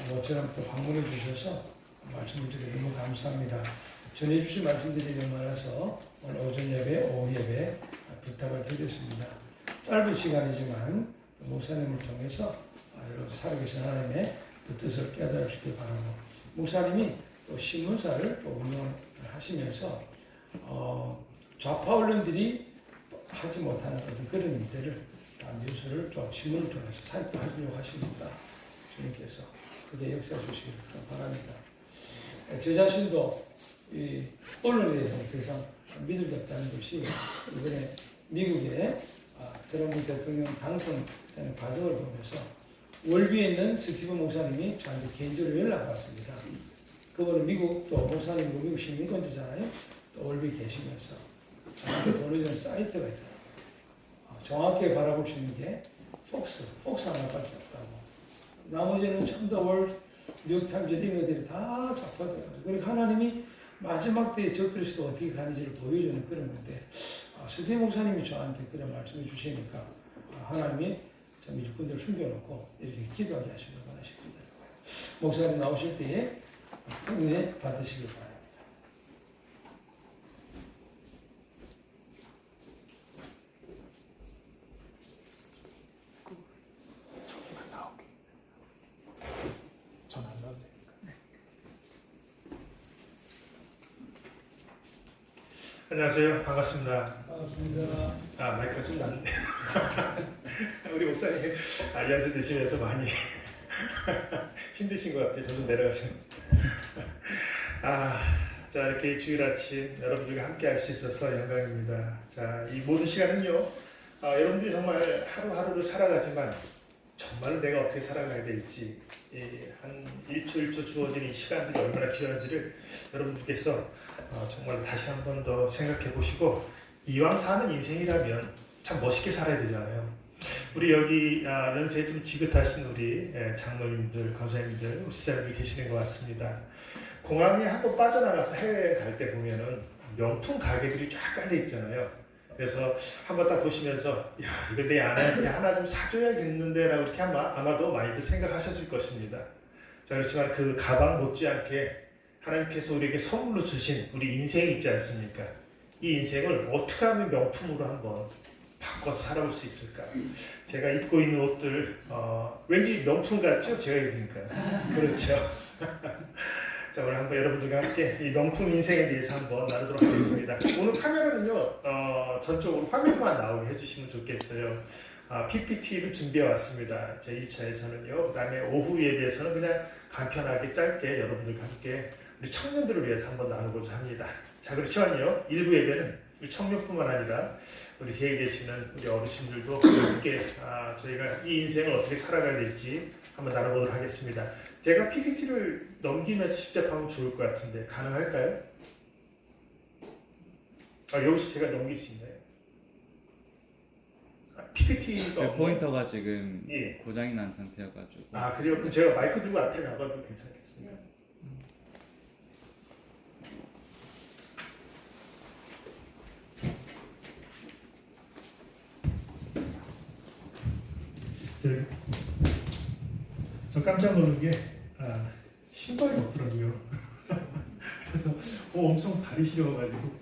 모처럼 또 방문해 주셔서 말씀을 드리고 너무 감사합니다. 전해주신 말씀들이 너무 많아서 오늘 오전 예배, 오후 예배 부탁을 드렸습니다. 짧은 시간이지만 목사님을 통해서 여러 살아계신 하나님의 그 뜻을 깨달아 주시기 바라고, 목사님이 또 신문사를 또 운영하시면서 좌파 언론들이 하지 못하는 어떤 그런 일들을 뉴스를 좀 신문을 통해서 살펴하려고 하십니다. 주님께서 그게 역사해 주시기를 바랍니다. 저 자신도 이 언론에 대해서 더 이상 믿을 게 없다는 것이 이번에 미국의 트럼프 대통령 당선되는 과정을 보면서 월비에 있는 스티븐 목사님이 저한테 개인적으로 연락을 왔습니다. 그분은 미국 또 목사님도 미국 시민권자잖아요. 또 월비 계시면서 저한테 보내준 사이트가 있더라고요. 정확하게 바라볼 수 있는 게 폭스 하나밖에 없다고. 나머지는 전부 다 월드, 뉴욕타임즈 이런 것들이 다 잡혀들어요. 그러니까 하나님이 마지막 때에 저 그리스도 어떻게 가는지를 보여주는 그런 건데, 스티븐 목사님이 저한테 그런 말씀해 주시니까 하나님이 참 일꾼들 숨겨놓고 이렇게 기도하게 하시길 바라십니다. 목사님 나오실 때에 은혜 받으시길 바랍니다. 안녕하세요. 반갑습니다. 반갑습니다. 마이크가 좀 낮네. 우리 목사님 연세 드시면서 많이 힘드신 것 같아요. 저 좀 내려가시면. 자, 이렇게 주일 아침 여러분들과 함께 할 수 있어서 영광입니다. 자, 이 모든 시간은요, 여러분들이 정말 하루하루를 살아가지만 정말 내가 어떻게 살아가야 될지, 한 1초 1초 주어진 이 시간들이 얼마나 귀한지를 여러분들께서 정말 다시 한 번 더 생각해 보시고, 이왕 사는 인생이라면 참 멋있게 살아야 되잖아요. 우리 여기 연세에 좀 지긋하신 우리 장로님들, 권사님들, 지사님들이 계시는 것 같습니다. 공항에 한번 빠져나가서 해외 갈 때 보면은 명품 가게들이 쫙 깔려 있잖아요. 그래서 한번 딱 보시면서, 야, 이거 내 아내한테 하나 좀 사줘야겠는데 라고 이렇게 아마도 많이들 생각하셨을 것입니다. 자, 그렇지만 그 가방 못지않게 하나님께서 우리에게 선물로 주신 우리 인생이 있지 않습니까? 이 인생을 어떻게 하면 명품으로 한번 바꿔서 살아볼 수 있을까? 제가 입고 있는 옷들 왠지 명품 같죠? 제가 입으니까. 그렇죠. 자, 오늘 한번 여러분들과 함께 이 명품 인생에 대해서 한번 나누도록 하겠습니다. 오늘 카메라는요, 전적으로 화면만 나오게 해주시면 좋겠어요. PPT를 준비해 왔습니다. 제 1차에서는요, 그 다음에 오후 예배에서는 그냥 간편하게 짧게 여러분들과 함께 우리 청년들을 위해서 한번 나누고자 합니다. 자, 그렇지만요, 일부 예배는 우리 청년뿐만 아니라 우리 뒤에 계시는 우리 어르신들도 함께 저희가 이 인생을 어떻게 살아가야 될지 한번 나눠보도록 하겠습니다. 제가 PPT를 넘기면서 직접 하면 좋을 것 같은데 가능할까요? 여기서 제가 넘길 수 있나요? PPT가 포인터가 지금 예. 고장이 난 상태여가지고. 그래요? 그럼 제가 마이크 들고 앞에 나가도 괜찮겠습니까? 저 깜짝 놀란 게 신발이 없더라고요. 그래서 엄청 발이 시려워가지고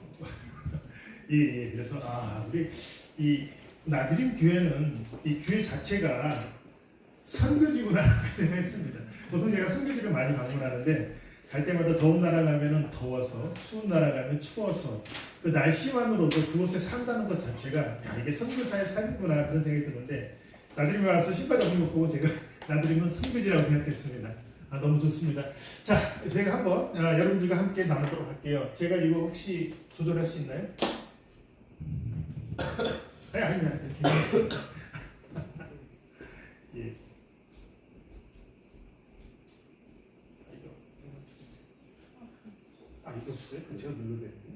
예, 그래서 우리 이 나드림 교회는 이 교회 자체가 선교지구나 생각했습니다. 보통 제가 선교지를 많이 방문하는데 갈 때마다 더운 나라 가면은 더워서, 추운 나라 가면 추워서, 그 날씨만으로도 그곳에 산다는 것 자체가 야, 이게 선교사의 삶이구나 그런 생각이 드는데, 나드림에 와서 신발 없는 거 보고 제가 나드림은 선교지라고 생각했습니다. 너무 좋습니다. 자, 제가 한번 여러분들과 함께 나누도록 할게요. 제가 이거 혹시 조절할 수 있나요? 아니면 괜찮습니다. 예. 이거 없어요? 제가 눌러야 되는데.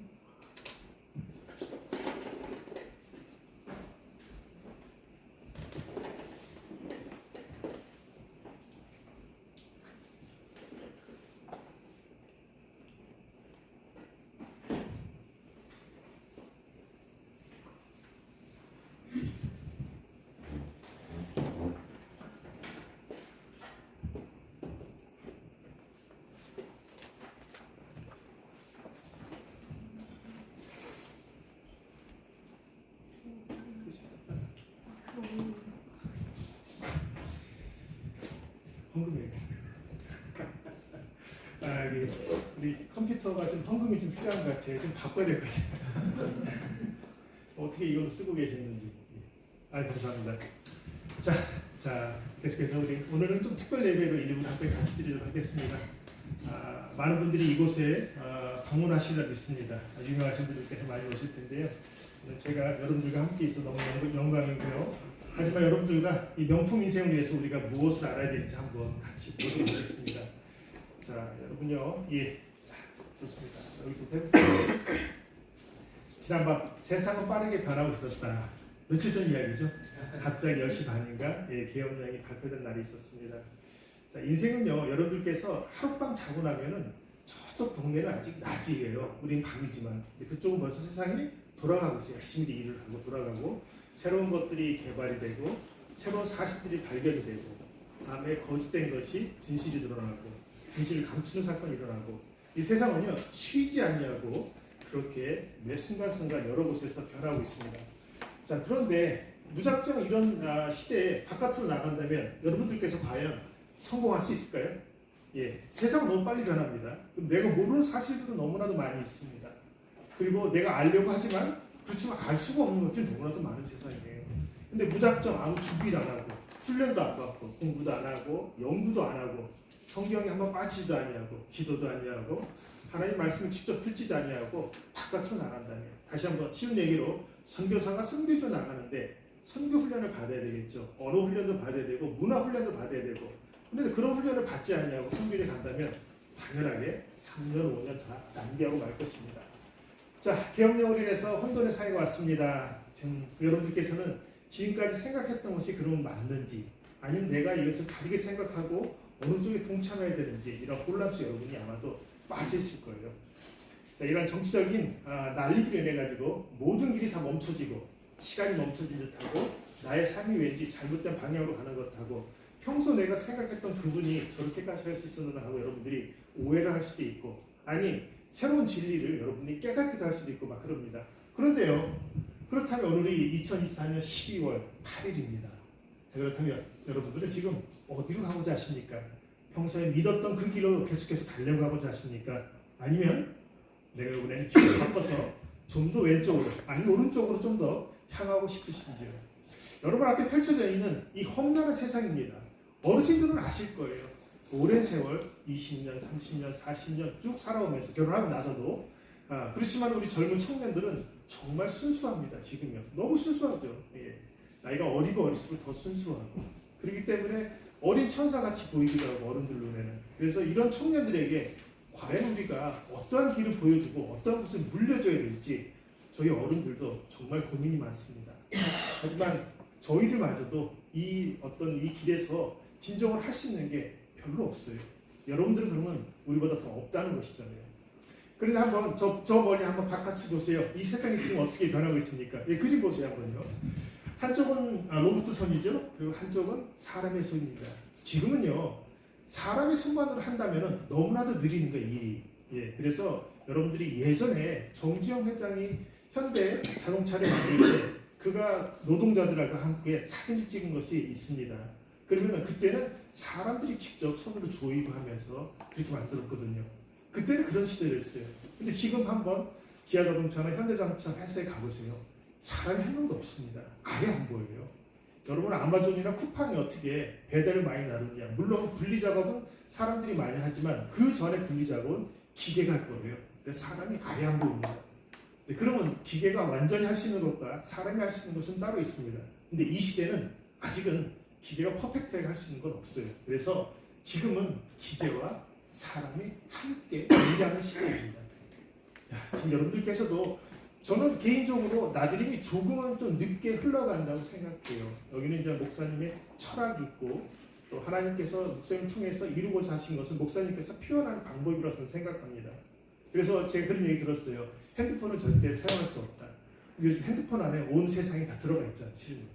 헌금해. 우리 컴퓨터가 좀 헌금이 좀 필요한 것 같아요. 좀 바꿔야 될 것 같아요. 어떻게 이걸 쓰고 계셨는지. 감사합니다. 자, 계속해서 우리 오늘은 좀 특별 예배로 이름을 함께 같이 드리도록 하겠습니다. 많은 분들이 이곳에 방문하시리라 믿습니다. 유명하신 분들께서 많이 오실 텐데요. 제가 여러분들과 함께 있어 너무 영광이고요. 하지만 여러분들과 이 명품 인생을 위해서 우리가 무엇을 알아야 되는지 한번 같이 보도록 하겠습니다. 자, 여러분요. 자, 좋습니다. 여기서부터 해볼게요. 지난밤 세상은 빠르게 변하고 있었다. 며칠 전 이야기죠. 갑자기 10시 반인가 계엄령이 발표된 날이 있었습니다. 자, 인생은요, 여러분들께서 하룻밤 자고 나면은 저쪽 동네는 아직 낮이에요. 우린 밤이지만 그쪽은 벌써 세상이 돌아가고 있어요. 열심히 일을 하고 돌아가고 새로운 것들이 개발이 되고 새로운 사실들이 발견이 되고 다음에 거짓된 것이 진실이 드러나고 진실을 감추는 사건이 일어나고 이 세상은요 쉬지 않냐고 그렇게 매 순간순간 여러 곳에서 변하고 있습니다. 자, 그런데 무작정 이런 시대에 바깥으로 나간다면 여러분들께서 과연 성공할 수 있을까요? 세상은 너무 빨리 변합니다. 내가 모르는 사실들은 너무나도 많이 있습니다. 그리고 내가 알려고 하지만 그렇지만 알 수가 없는 것들이 너무나도 많은 세상이에요. 근데 무작정 아무 준비도 안 하고 훈련도 안 받고 공부도 안 하고 연구도 안 하고 성경에 한번 빠지지도 아니하고 기도도 아니하고 하나님 말씀을 직접 듣지도 아니하고 바깥으로 나간다면 다시 한번 쉬운 얘기로 선교사가 선교조 나가는데 선교 훈련을 받아야 되겠죠. 언어 훈련도 받아야 되고 문화 훈련도 받아야 되고 근데 그런 훈련을 받지 않냐고 선교에 간다면 당연하게 3년 5년 다 낭비하고 말 것입니다. 자, 계엄령을 인해서 혼돈의 사회가 왔습니다. 지금 여러분들께서는 지금까지 생각했던 것이 그러면 맞는지 아니면 내가 이것을 다르게 생각하고 어느 쪽에 동참해야 되는지 이런 혼란 속에 여러분이 아마도 빠져 있을 거예요. 자, 이런 정치적인 난리로 인해 가지고 모든 길이 다 멈춰지고 시간이 멈춰진 듯하고 나의 삶이 왠지 잘못된 방향으로 가는 듯하고 평소 내가 생각했던 그분이 저렇게까지 할 수 있었나 하고 여러분들이 오해를 할 수도 있고 아니 새로운 진리를 여러분이 깨닫기도 할 수도 있고 막 그럽니다. 그런데요. 그렇다면 오늘이 2024년 12월 8일입니다. 자, 그렇다면 여러분들은 지금 어디로 가고자 하십니까? 평소에 믿었던 그 길로 계속해서 달려가고자 하십니까? 아니면 내가 이번에는 길을 바꿔서 좀 더 왼쪽으로 아니면 오른쪽으로 좀 더 향하고 싶으신지요? 여러분 앞에 펼쳐져 있는 이 험난한 세상입니다. 어르신들은 아실 거예요. 오랜 세월 20년, 30년, 40년 쭉 살아오면서 결혼하고 나서도 그렇지만 우리 젊은 청년들은 정말 순수합니다. 지금요. 너무 순수하죠. 나이가 어리고 어릴수록 더 순수하고 그렇기 때문에 어린 천사같이 보이기도 하고 어른들 눈에는 그래서 이런 청년들에게 과연 우리가 어떠한 길을 보여주고 어떠한 것을 물려줘야 될지 저희 어른들도 정말 고민이 많습니다. 하지만 저희들마저도 이 길에서 진정을 할 수 있는 게 별로 없어요. 여러분들은 그러면 우리보다 더 없다는 것이잖아요. 그런데 한번 저 멀리 한번 바깥을 보세요. 이 세상이 지금 어떻게 변하고 있습니까? 그림 보세요 한번요. 한쪽은 로봇 손이죠. 그리고 한쪽은 사람의 손입니다. 지금은요 사람의 손만으로 한다면 너무나도 느린 거예요 일이. 그래서 여러분들이 예전에 정주영 회장이 현대 자동차를 만들 때 그가 노동자들하고 함께 사진을 찍은 것이 있습니다. 그러면 그때는 사람들이 직접 손으로 조이고 하면서 그렇게 만들었거든요. 그때는 그런 시대였어요. 근데 지금 한번 기아자동차나 현대자동차 회사에 가보세요. 사람이 한 명도 없습니다. 아예 안 보여요. 여러분 아마존이나 쿠팡이 어떻게 배달을 많이 나누냐. 물론 분리 작업은 사람들이 많이 하지만 그 전에 분리 작업은 기계가 할 거예요. 그래서 사람이 아예 안 보입니다. 그러면 기계가 완전히 할 수 있는 것과 사람이 할 수 있는 것은 따로 있습니다. 근데 이 시대는 아직은 기계가 퍼펙트하게 할 수 있는 건 없어요. 그래서 지금은 기계와 사람이 함께 일하는 시대입니다. 지금 여러분들께서도 저는 개인적으로 나들임이 조금은 좀 늦게 흘러간다고 생각해요. 여기는 이제 목사님의 철학이 있고 또 하나님께서 목사님을 통해서 이루고자 하신 것을 목사님께서 표현하는 방법이라고 생각합니다. 그래서 제가 그런 얘기 들었어요. 핸드폰은 절대 사용할 수 없다. 요즘 핸드폰 안에 온 세상이 다 들어가 있지 않지.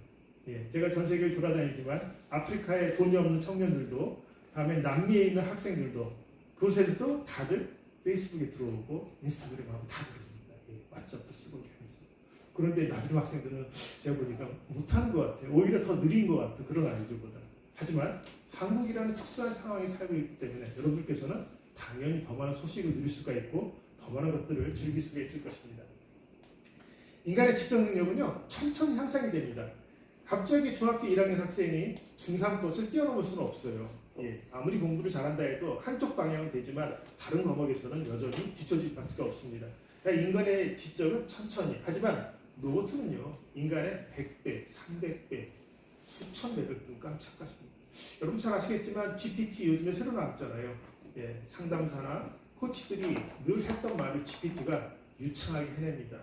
제가 전 세계를 돌아다니지만 아프리카에 돈이 없는 청년들도 다음에 남미에 있는 학생들도 그곳에서도 다들 페이스북에 들어오고 인스타그램하고 다 그렇습니다. 왓츠업도 쓰고 하면서. 그런데 나중 학생들은 제가 보니까 못하는 것 같아요. 오히려 더 느린 것 같아요. 그런 아이들보다. 하지만 한국이라는 특수한 상황에 살고 있기 때문에 여러분들께서는 당연히 더 많은 소식을 누릴 수가 있고 더 많은 것들을 즐길 수가 있을 것입니다. 인간의 지적 능력은요 천천히 향상이 됩니다. 갑자기 중학교 1학년 학생이 중3 것을 뛰어넘을 수는 없어요. 아무리 공부를 잘한다 해도 한쪽 방향은 되지만 다른 과목에서는 여전히 뒤처질 수가 없습니다. 그러니까 인간의 지적은 천천히, 하지만 로봇은요 인간의 100배, 300배, 수천 배를 눈 깜짝하십니다. 여러분 잘 아시겠지만 GPT 요즘에 새로 나왔잖아요. 상담사나 코치들이 늘 했던 말을 GPT가 유창하게 해냅니다.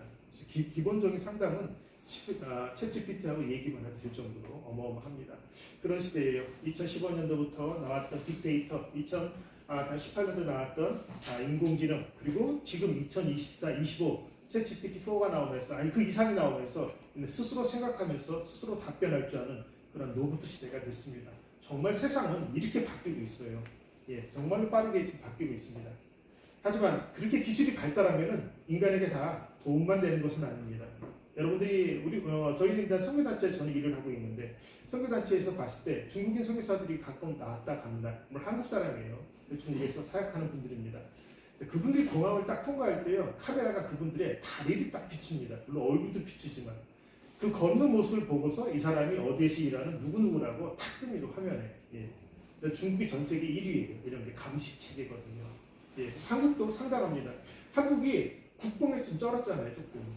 기본적인 상담은 챗 GPT하고 얘기만 해도 될 정도로 어마어마합니다. 그런 시대예요. 2015년도부터 나왔던 빅데이터, 2018년도 나왔던 인공지능, 그리고 지금 2024, 25 챗 GPT-4가 나오면서, 아니 그 이상이 나오면서 스스로 생각하면서 스스로 답변할 줄 아는 그런 로봇 시대가 됐습니다. 정말 세상은 이렇게 바뀌고 있어요. 정말로 빠르게 지금 바뀌고 있습니다. 하지만 그렇게 기술이 발달하면은 인간에게 다 도움만 되는 것은 아닙니다. 여러분들이 저희는 일단 선교단체에서 저는 일을 하고 있는데 선교단체에서 봤을 때 중국인 선교사들이 가끔 나왔다 간다. 물론 한국 사람이에요. 중국에서 사역하는 분들입니다. 그분들이 공항을 딱 통과할 때요 카메라가 그분들의 다리를 딱 비춥니다. 물론 얼굴도 비추지만 그 걷는 모습을 보고서 이 사람이 어디에서 일하는 누구누구라고 탁 뜹니다 화면에. 중국이 전 세계 1위예요. 이런 게 감시 체계거든요. 한국도 상당합니다. 한국이 국뽕에 좀 쩔었잖아요, 조금.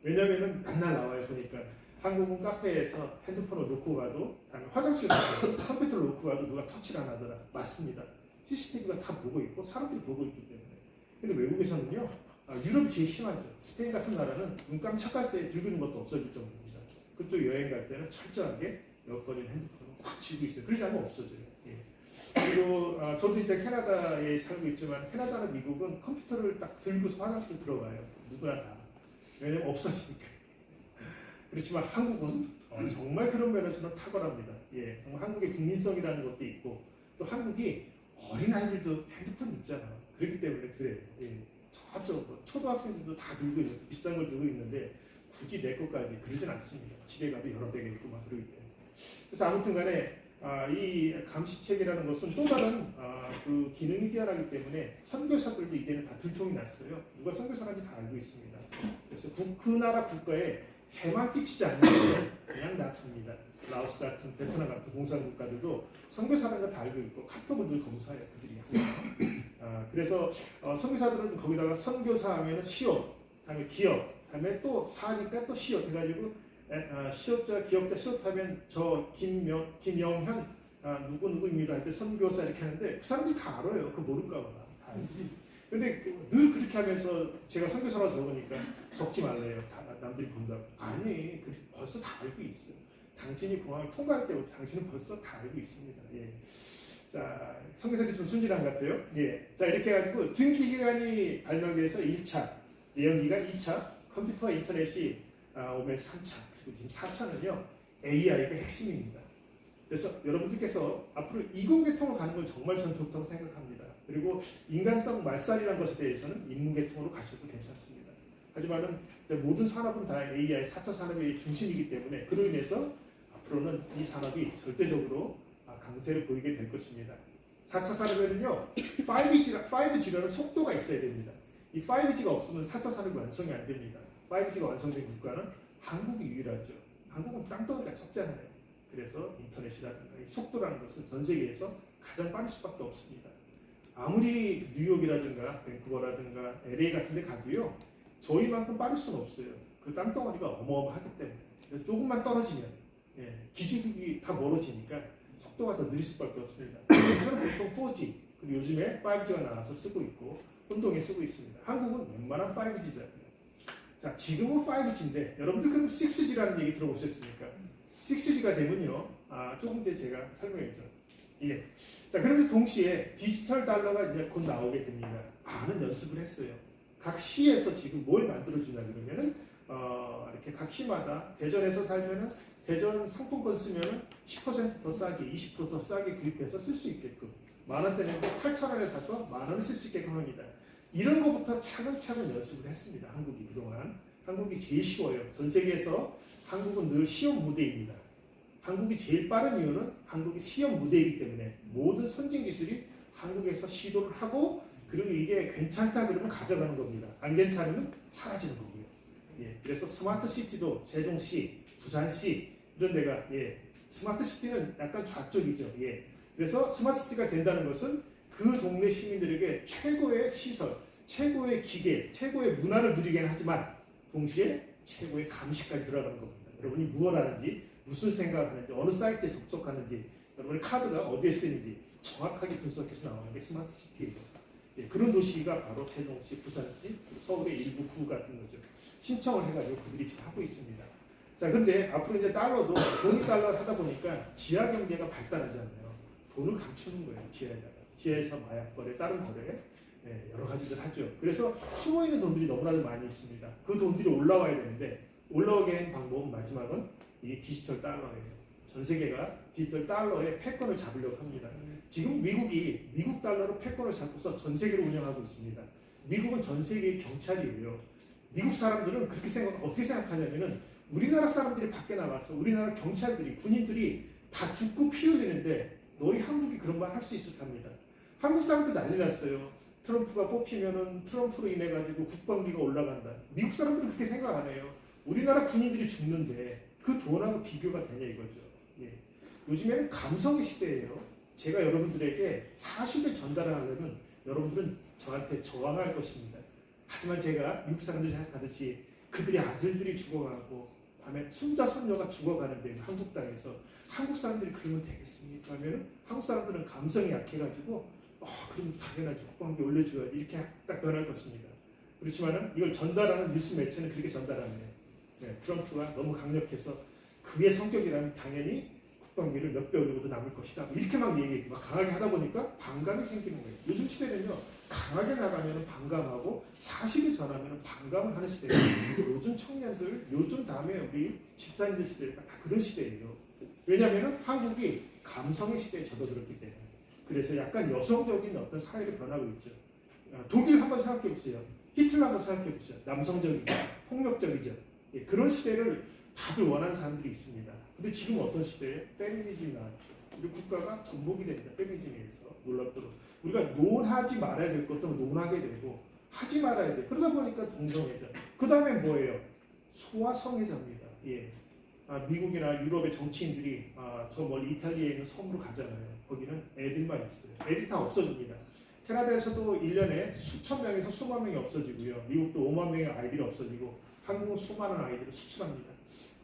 왜냐면은 맨날 나와요, 보니까. 한국은 카페에서 핸드폰을 놓고 가도, 아니 화장실 가도 컴퓨터를 놓고 가도 누가 터치를 안 하더라. 맞습니다. CCTV가 다 보고 있고 사람들이 보고 있기 때문에. 근데 외국에서는요, 유럽이 제일 심하죠. 스페인 같은 나라는 눈 깜짝할 새 들고 있는 것도 없어질 정도입니다. 그쪽 여행 갈 때는 철저하게 여권이나 핸드폰을 꽉 쥐고 있어요. 그러지 않으면 없어져요. 그리고 저도 이제 캐나다에 살고 있지만 캐나다나 미국은 컴퓨터를 딱 들고서 화장실 들어가요. 누구나 다. 왜냐면 없어지니까. 그렇지만 한국은 정말 그런 면에서는 탁월합니다. 정말 한국의 국민성이라는 것도 있고 또 한국이 어린아이들도 핸드폰 있잖아요. 그렇기 때문에 그래요. 저쪽 초등학생들도 다 들고 있는 비싼 걸 들고 있는데 굳이 내 것까지 그러진 않습니다. 집에 가도 여러 대가 있고 막 그러기 때문에. 그래서 아무튼 간에 이 감시책이라는 것은 또 다른 그 기능이 뛰어나기 때문에 선교사들도 이제는 다 들통이 났어요. 누가 선교사인지 다 알고 있습니다. 그래서 그 나라 국가에 해만 끼치지 않는 그냥 놔둡니다. 라오스 같은 베트남 같은 공산 국가들도 선교사라는 거 다 알고 있고 카톡을 늘 검사해요. 그들이. 그래서 선교사들은 거기다가 선교사 하면 시옷, 다음에 기업, 다음에 또 사니까 또 시옷 해가지고 시옷자, 기업자 시옷하면 저 김영현 누구누구입니다 할 때 선교사 이렇게 하는데 그 사람들이 다 알아요. 그거 모를까 봐. 다 알지. 근데 늘 그렇게 하면서 제가 선교사라서 적으니까 적지 말래요. 다 남들이 본다고. 아니, 벌써 다 알고 있어요. 당신이 공항을 통과할 때부터 당신은 벌써 다 알고 있습니다. 자, 선교사들이 좀 순진한 것 같아요. 자, 이렇게 해가지고 증기기관이 발명돼서 1차, 내연기관 2차, 컴퓨터와 인터넷이 오면 3차, 그리고 지금 4차는요, AI가 핵심입니다. 그래서 여러분들께서 앞으로 이공계통으로 가는 건 정말 저는 좋다고 생각합니다. 그리고 인간성 말살이라는 것에 대해서는 인문계통으로 가셔도 괜찮습니다. 하지만은 모든 산업은 다 AI 4차 산업의 중심이기 때문에 그로 인해서 앞으로는 이 산업이 절대적으로 강세를 보이게 될 것입니다. 4차 산업에는요, 5G라는 속도가 있어야 됩니다. 이 5G가 없으면 4차 산업이 완성이 안 됩니다. 5G가 완성된 국가는 한국이 유일하죠. 한국은 땅덩어리가 적잖아요. 그래서 인터넷이라든가 이 속도라는 것은 전 세계에서 가장 빠를 수밖에 없습니다. 아무리 뉴욕이라든가 밴쿠버라든가 LA 같은 데 가도요, 저희만큼 빠를 수는 없어요. 그 땅덩어리가 어마어마하기 때문에. 그래서 조금만 떨어지면 기준이 다 멀어지니까 속도가 더 느릴 수밖에 없습니다. 저는 보통 4G, 그리고 요즘에 5G가 나와서 쓰고 있고 혼동에 쓰고 있습니다. 한국은 웬만한 5G잖아요. 자, 지금은 5G인데 여러분들 그럼 6G라는 얘기 들어보셨습니까? 6G가 되면요, 조금 뒤에 제가 설명했죠. 자, 그러면서 동시에 디지털 달러가 이제 곧 나오게 됩니다. 많은 연습을 했어요. 각 시에서 지금 뭘 만들어주냐 그러면은 이렇게 각 시마다 대전에서 살면은 대전 상품권 쓰면은 10% 더 싸게, 20% 더 싸게 구입해서 쓸 수 있게끔 10,000원짜리인데 8,000원에 사서 10,000원을 쓸 수 있게끔 합니다. 이런 것부터 차근차근 연습을 했습니다. 한국이 그동안. 한국이 제일 쉬워요. 전 세계에서 한국은 늘 시험 무대입니다. 한국이 제일 빠른 이유는 한국이 시험 무대이기 때문에 모든 선진 기술이 한국에서 시도를 하고 그리고 이게 괜찮다 그러면 가져가는 겁니다. 안 괜찮으면 사라지는 거고요. 예, 그래서 스마트 시티도 세종시, 부산시 이런 데가 스마트 시티는 약간 좌쪽이죠. 예, 그래서 스마트 시티가 된다는 것은 그 동네 시민들에게 최고의 시설, 최고의 기계, 최고의 문화를 누리게는 하지만 동시에 최고의 감시까지 들어가는 겁니다. 여러분이 무엇 하는지, 무슨 생각을 하는지, 어느 사이트에 접속하는지, 여러분의 카드가 어디에 쓰이는지 정확하게 분석해서 나오는 게 스마트 시티예요. 예, 그런 도시가 바로 세종시, 부산시, 서울의 일부 구 같은 거죠. 신청을 해가지고 그들이 지금 하고 있습니다. 자, 그런데 앞으로 이제 달러도 돈이 달러 하다 보니까 지하 경제가 발달하잖아요. 돈을 감추는 거예요, 지하에다가. 지하에서 마약 거래, 다른 거래, 여러 가지들 하죠. 그래서 숨어 있는 돈들이 너무나도 많이 있습니다. 그 돈들이 올라와야 되는데 올라오게 한 방법은 마지막은 이 디지털 달러예요. 전 세계가 디지털 달러의 패권을 잡으려고 합니다. 지금 미국이 미국 달러로 패권을 잡고서 전 세계를 운영하고 있습니다. 미국은 전 세계의 경찰이에요. 미국 사람들은 그렇게 어떻게 생각하냐면은 우리나라 사람들이 밖에 나가서 우리나라 경찰들이 군인들이 다 죽고 피 흘리는데 너희 한국이 그런 말 할 수 있을 겁니다. 한국 사람들 난리 났어요. 트럼프가 뽑히면은 트럼프로 인해 가지고 국방비가 올라간다. 미국 사람들은 그렇게 생각 안 해요. 우리나라 군인들이 죽는데 그 돈하고 비교가 되냐 이거죠. 예. 요즘에는 감성의 시대예요. 제가 여러분들에게 사실을 전달하려면 여러분들은 저한테 저항할 것입니다. 하지만 제가 미국 사람들이 생각하듯이 그들의 아들들이 죽어가고 밤에 손자 손녀가 죽어가는데 한국 땅에서 한국 사람들이 그러면 되겠습니까? 하면 한국 사람들은 감성이 약해가지고 그럼 당연하지 국방비 올려줘야지 이렇게 딱 변할 것입니다. 그렇지만은 이걸 전달하는 뉴스 매체는 그렇게 전달하네요. 네, 트럼프가 너무 강력해서 그의 성격이라면 당연히 국방비를 몇 배 올리고도 남을 것이다. 이렇게 막 얘기해요. 막 강하게 하다 보니까 반감이 생기는 거예요. 요즘 시대는요, 강하게 나가면 반감하고 사실을 전하면 반감을 하는 시대예요. 요즘 청년들, 요즘 다음에 우리 집사님들 시대가 다 그런 시대예요. 왜냐하면 한국이 감성의 시대에 접어들었기 때문에. 그래서 약간 여성적인 어떤 사회를 변하고 있죠. 독일 한번 생각해 보세요. 히틀러 한번 생각해 보세요. 남성적이죠. 폭력적이죠. 예, 그런 시대를 다들 원하는 사람들이 있습니다. 근데 지금 어떤 시대에 페미니즘이 나왔죠. 우리 국가가 전복이 됩니다. 페미니즘에 의해서 놀랍도록. 우리가 논하지 말아야 될 것도 논하게 되고 하지 말아야 돼. 그러다 보니까 동성애자. 그 다음에 뭐예요? 소아성애자입니다. 예. 미국이나 유럽의 정치인들이 저 멀리 이탈리아에 있는 섬으로 가잖아요. 거기는 애들만 있어요. 애들이 다 없어집니다. 캐나다에서도 1년에 수천 명에서 수만 명이 없어지고요. 미국도 5만 명의 아이들이 없어지고 한국은 수많은 아이들을 수출합니다.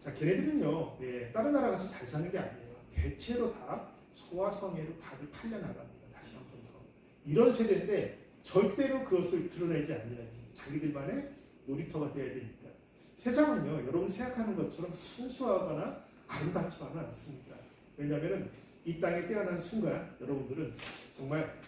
자, 걔네들은요, 다른 나라 가서 잘 사는 게 아니에요. 대체로 다 소아성애로 다들 팔려나갑니다. 다시 한 번 더. 이런 세대인데 절대로 그것을 드러내지 않는지 자기들만의 놀이터가 되어야 되니까. 세상은요, 여러분 생각하는 것처럼 순수하거나 아름답지만은 않습니다. 왜냐하면 이 땅에 태어난 순간 여러분들은 정말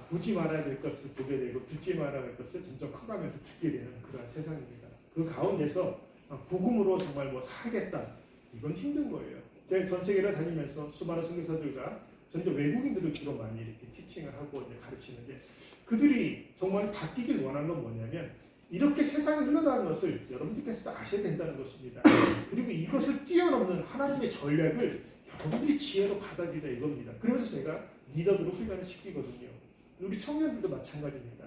보지 말아야 될 것을 보게 되고 듣지 말아야 될 것을 점점 커가면서 듣게 되는 그런 세상입니다. 그 가운데서 복음으로 정말 뭐 살겠다 이건 힘든 거예요. 제가 전 세계를 다니면서 수많은 선교사들과 전혀 외국인들을 주로 많이 이렇게 티칭을 하고 이제 가르치는데 그들이 정말 바뀌길 원하는 건 뭐냐면 이렇게 세상에 흘러가는 것을 여러분들께서도 아셔야 된다는 것입니다. 그리고 이것을 뛰어넘는 하나님의 전략을 여러분들이 지혜로 받아들이라 이겁니다. 그러면서 제가 리더들을 훈련을 시키거든요. 우리 청년들도 마찬가지입니다.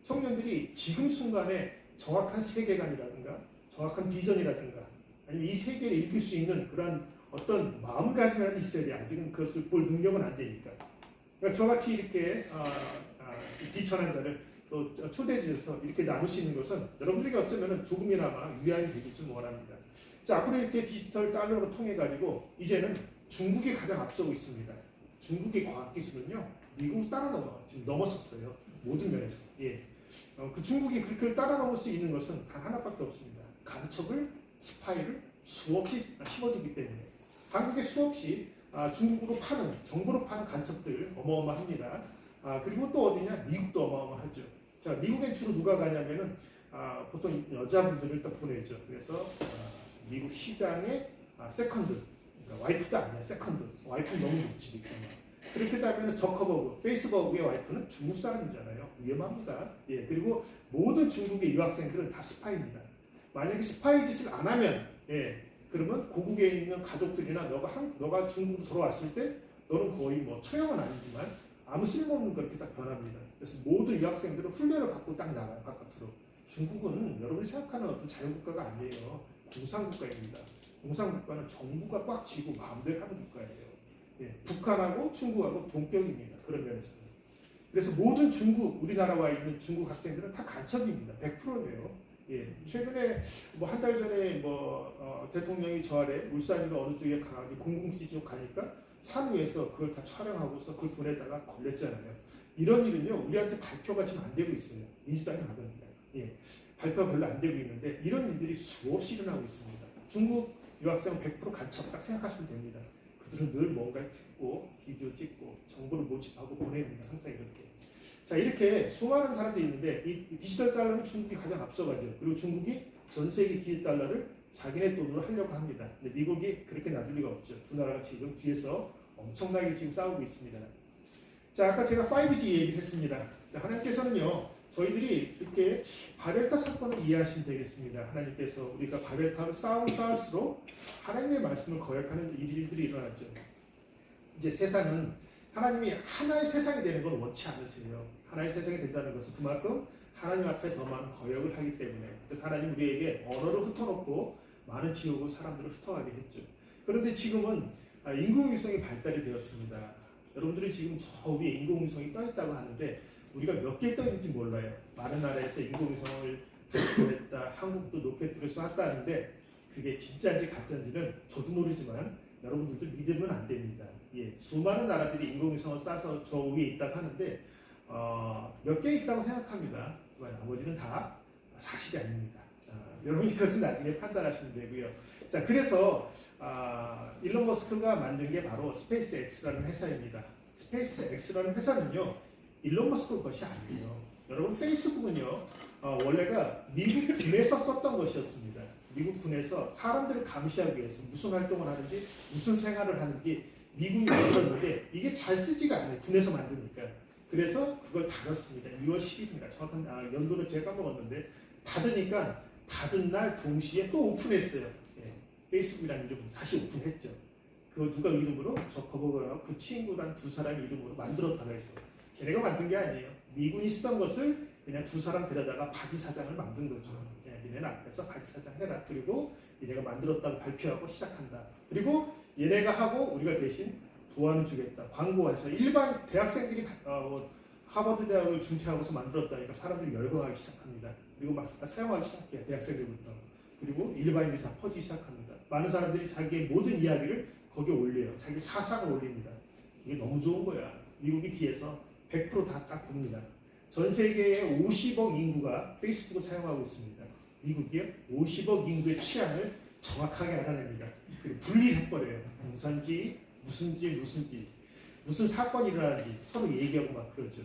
청년들이 지금 순간에 정확한 세계관이라든가 정확한 비전이라든가 아니면 이 세계를 읽을 수 있는 그런 어떤 마음가짐이라도 있어야 돼요. 아직은 그것을 볼 능력은 안 되니까. 그러니까 저같이 이렇게 비천한 또 초대해 주셔서 이렇게 나눌 수 있는 것은 여러분들에게 어쩌면 조금이나마 위안이 되길 좀 원합니다. 자, 앞으로 이렇게 디지털 달러로 통해 가지고 이제는 중국이 가장 앞서고 있습니다. 중국의 과학기술은요 미국을 지금 넘어섰어요. 모든 면에서. 예. 그 중국이 그렇게 따라넘을 수 있는 것은 단 하나밖에 없습니다. 간첩을, 스파이를 수없이 심어두기 때문에 한국에 수없이 중국으로 파는, 정보로 파는 간첩들 어마어마합니다. 그리고 또 어디냐? 미국도 어마어마하죠. 자, 미국엔 주로 누가 가냐면은 보통 여자분들을 딱 보내죠. 그래서 미국 시장의 세컨드, 그러니까 와이프가 아니야, 세컨드. 와이프는 너무 좋지. 그렇게 되면 저커버그, 페이스버그의 와이프는 중국 사람이잖아요. 위험합니다. 예, 그리고 모든 중국의 유학생들은 다 스파이입니다. 만약에 스파이 짓을 안 하면, 그러면 고국에 있는 가족들이나 너가 중국으로 돌아왔을 때 너는 거의 뭐 처형은 아니지만 아무 쓸모없는 그렇게 딱 변합니다. 그래서 모든 유학생들은 훈련을 받고 딱 나가요, 바깥으로. 중국은 여러분이 생각하는 어떤 자유국가가 아니에요. 공산국가입니다. 공산국가는 정부가 꽉 쥐고 마음대로 하는 국가예요. 예, 북한하고 중국하고 동격입니다. 그런 면에서는. 그래서 모든 중국, 우리나라와 있는 중국 학생들은 다 간첩입니다. 100%예요. 예, 최근에 뭐 한 달 전에 대통령이 저 아래 울산인가 어느 쪽에 강하게 공공기지 쪽 가니까 산 위에서 그걸 다 촬영하고서 그걸 보내다가 걸렸잖아요. 이런 일은요, 우리한테 발표가 지금 안 되고 있어요. 민주당이 하던데. 예, 발표가 별로 안 되고 있는데 이런 일들이 수없이 일어나고 있습니다. 중국 유학생은 100% 간첩 딱 생각하시면 됩니다. 그들은 늘 뭔가 찍고 비디오 찍고 정보를 모집하고 보냅니다. 항상 이렇게. 자, 이렇게 수많은 사람들이 있는데 이 디지털 달러는 중국이 가장 앞서가죠. 그리고 중국이 전 세계 디지털 달러를 자기네 돈으로 하려고 합니다. 근데 미국이 그렇게 놔둘 리가 없죠. 두 나라가 지금 뒤에서 엄청나게 지금 싸우고 있습니다. 자, 아까 제가 5G 얘기를 했습니다. 자, 하나님께서는요, 저희들이 이렇게 바벨탑 사건을 이해하시면 되겠습니다. 하나님께서 우리가 바벨탑을 쌓을수록 하나님의 말씀을 거역하는 일들이 일어났죠. 이제 세상은 하나님이 하나의 세상이 되는 건 원치 않으세요. 하나의 세상이 된다는 것은 그만큼 하나님 앞에 더 많은 거역을 하기 때문에. 그래서 하나님 우리에게 언어를 흩어놓고 많은 지옥을 사람들을 흩어가게 했죠. 그런데 지금은 인공위성이 발달이 되었습니다. 여러분들이 지금 저 위에 인공위성이 떠 있다고 하는데 우리가 몇 개 떠 있는지 몰라요. 많은 나라에서 인공위성을 발표했다, 한국도 로켓을 쐈다는데 그게 진짜인지 가짜인지는 저도 모르지만 여러분들도 믿으면 안 됩니다. 예, 수많은 나라들이 인공위성을 쏴서 저 위에 있다고 하는데 몇 개 있다고 생각합니다. 나머지는 다 사실이 아닙니다. 여러분이 그것은 나중에 판단하시면 되고요. 자, 그래서 일론 머스크가 만든 게 바로 스페이스 X라는 회사입니다. 스페이스 X라는 회사는요, 일론 머스크 것이 아니에요. 여러분, 페이스북은요, 원래가 미국 군에서 썼던 것이었습니다. 미국 군에서 사람들을 감시하기 위해서 무슨 활동을 하는지, 무슨 생활을 하는지 미군이 만들었는데 이게 잘 쓰지가 않아요. 군에서 만드니까. 그래서 그걸 닫았습니다. 6월 10일입니다. 정확한 연도는 제가 까먹었는데 닫으니까 닫은 날 동시에 또 오픈했어요. 예, 페이스북이라는 이름으로 다시 오픈했죠. 그거 누가 이름으로? 저커버그라고 그 친구란 두 사람의 이름으로 만들었다고 해서. 걔네가 만든 게 아니에요. 미군이 쓰던 것을 그냥 두 사람 데려다가 바지 사장을 만든 거죠. 얘네는 앞에서 바지 사장 해라. 그리고 얘네가 만들었다고 발표하고 시작한다. 그리고 얘네가 하고 우리가 대신 도안을 주겠다. 광고해서 일반 대학생들이 하버드 대학을 중퇴하고서 만들었다니까 사람들이 열광하기 시작합니다. 그리고 막 사용하기 시작해요. 대학생들부터. 그리고 일반인들이 다 퍼지기 시작합니다. 많은 사람들이 자기의 모든 이야기를 거기에 올려요. 자기 사상을 올립니다. 이게 너무 좋은 거야. 미국이 뒤에서 100% 다 딱 봅니다. 전 세계의 50억 인구가 페이스북을 사용하고 있습니다. 미국이요? 50억 인구의 취향을 정확하게 알아냅니다. 그리고 분리해버려요. 공산주의, 무슨 사건이 일어나는지 서로 얘기하고 막 그러죠.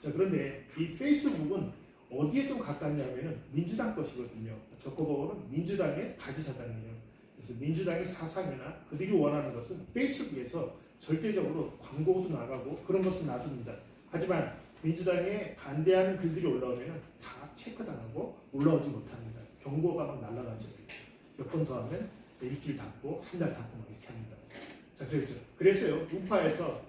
자, 그런데 이 페이스북은 어디에 좀 가깝냐면은 민주당 것이거든요. 저커버거는 민주당의 바지사장이에요. 그래서 민주당의 사상이나 그들이 원하는 것은 페이스북에서 절대적으로 광고도 나가고 그런 것은 놔둡니다. 하지만 민주당에 반대하는 글들이 올라오면 다 체크당하고 올라오지 못합니다. 경고가 막 날아가죠. 몇 번 더 하면 일주일 닫고 한 달 닫고 막 이렇게 합니다. 자, 그래서요. 우파에서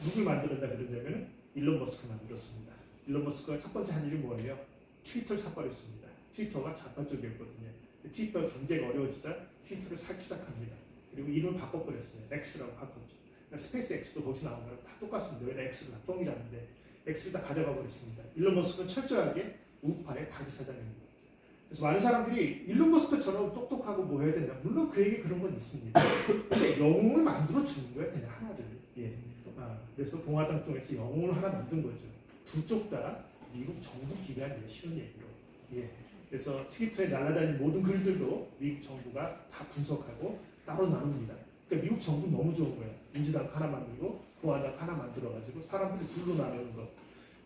누굴 만들었다 그러냐면 일론 머스크 만들었습니다. 일론 머스크가 첫 번째 한 일이 뭐예요? 트위터를 사버렸습니다. 트위터가 자발적이었거든요. 트위터 경제가 어려워지자 트위터를 사기 시작합니다. 그리고 이름을 바꿔버렸어요. X라고 바꿨죠. 스페이스 X도 거기서 나온 거랑 다 똑같습니다. 왜냐 X가 똥이라는데 X를 다 가져가 버렸습니다. 일론 머스크는 철저하게 우파의 바지사장입니다. 그래서 많은 사람들이 일론 머스크처럼 똑똑하고 뭐 해야 된다. 물론 그에게 그런 건 있습니다. 근데 영웅을 만들어 주는 거예요. 그냥 하나를. 예. 그래서 공화당 통해서 영웅을 하나 만든 거죠. 두 쪽 다 미국 정부 기관이에요. 쉬운 얘기로. 예. 그래서 트위터에 날아다니는 모든 글들도 미국 정부가 다 분석하고 따로 나눕니다. 그러니까 미국 정부 너무 좋은 거예요. 민주당 하나 만들고 공화당 하나 만들어가지고 사람들을 둘로 나누는 것.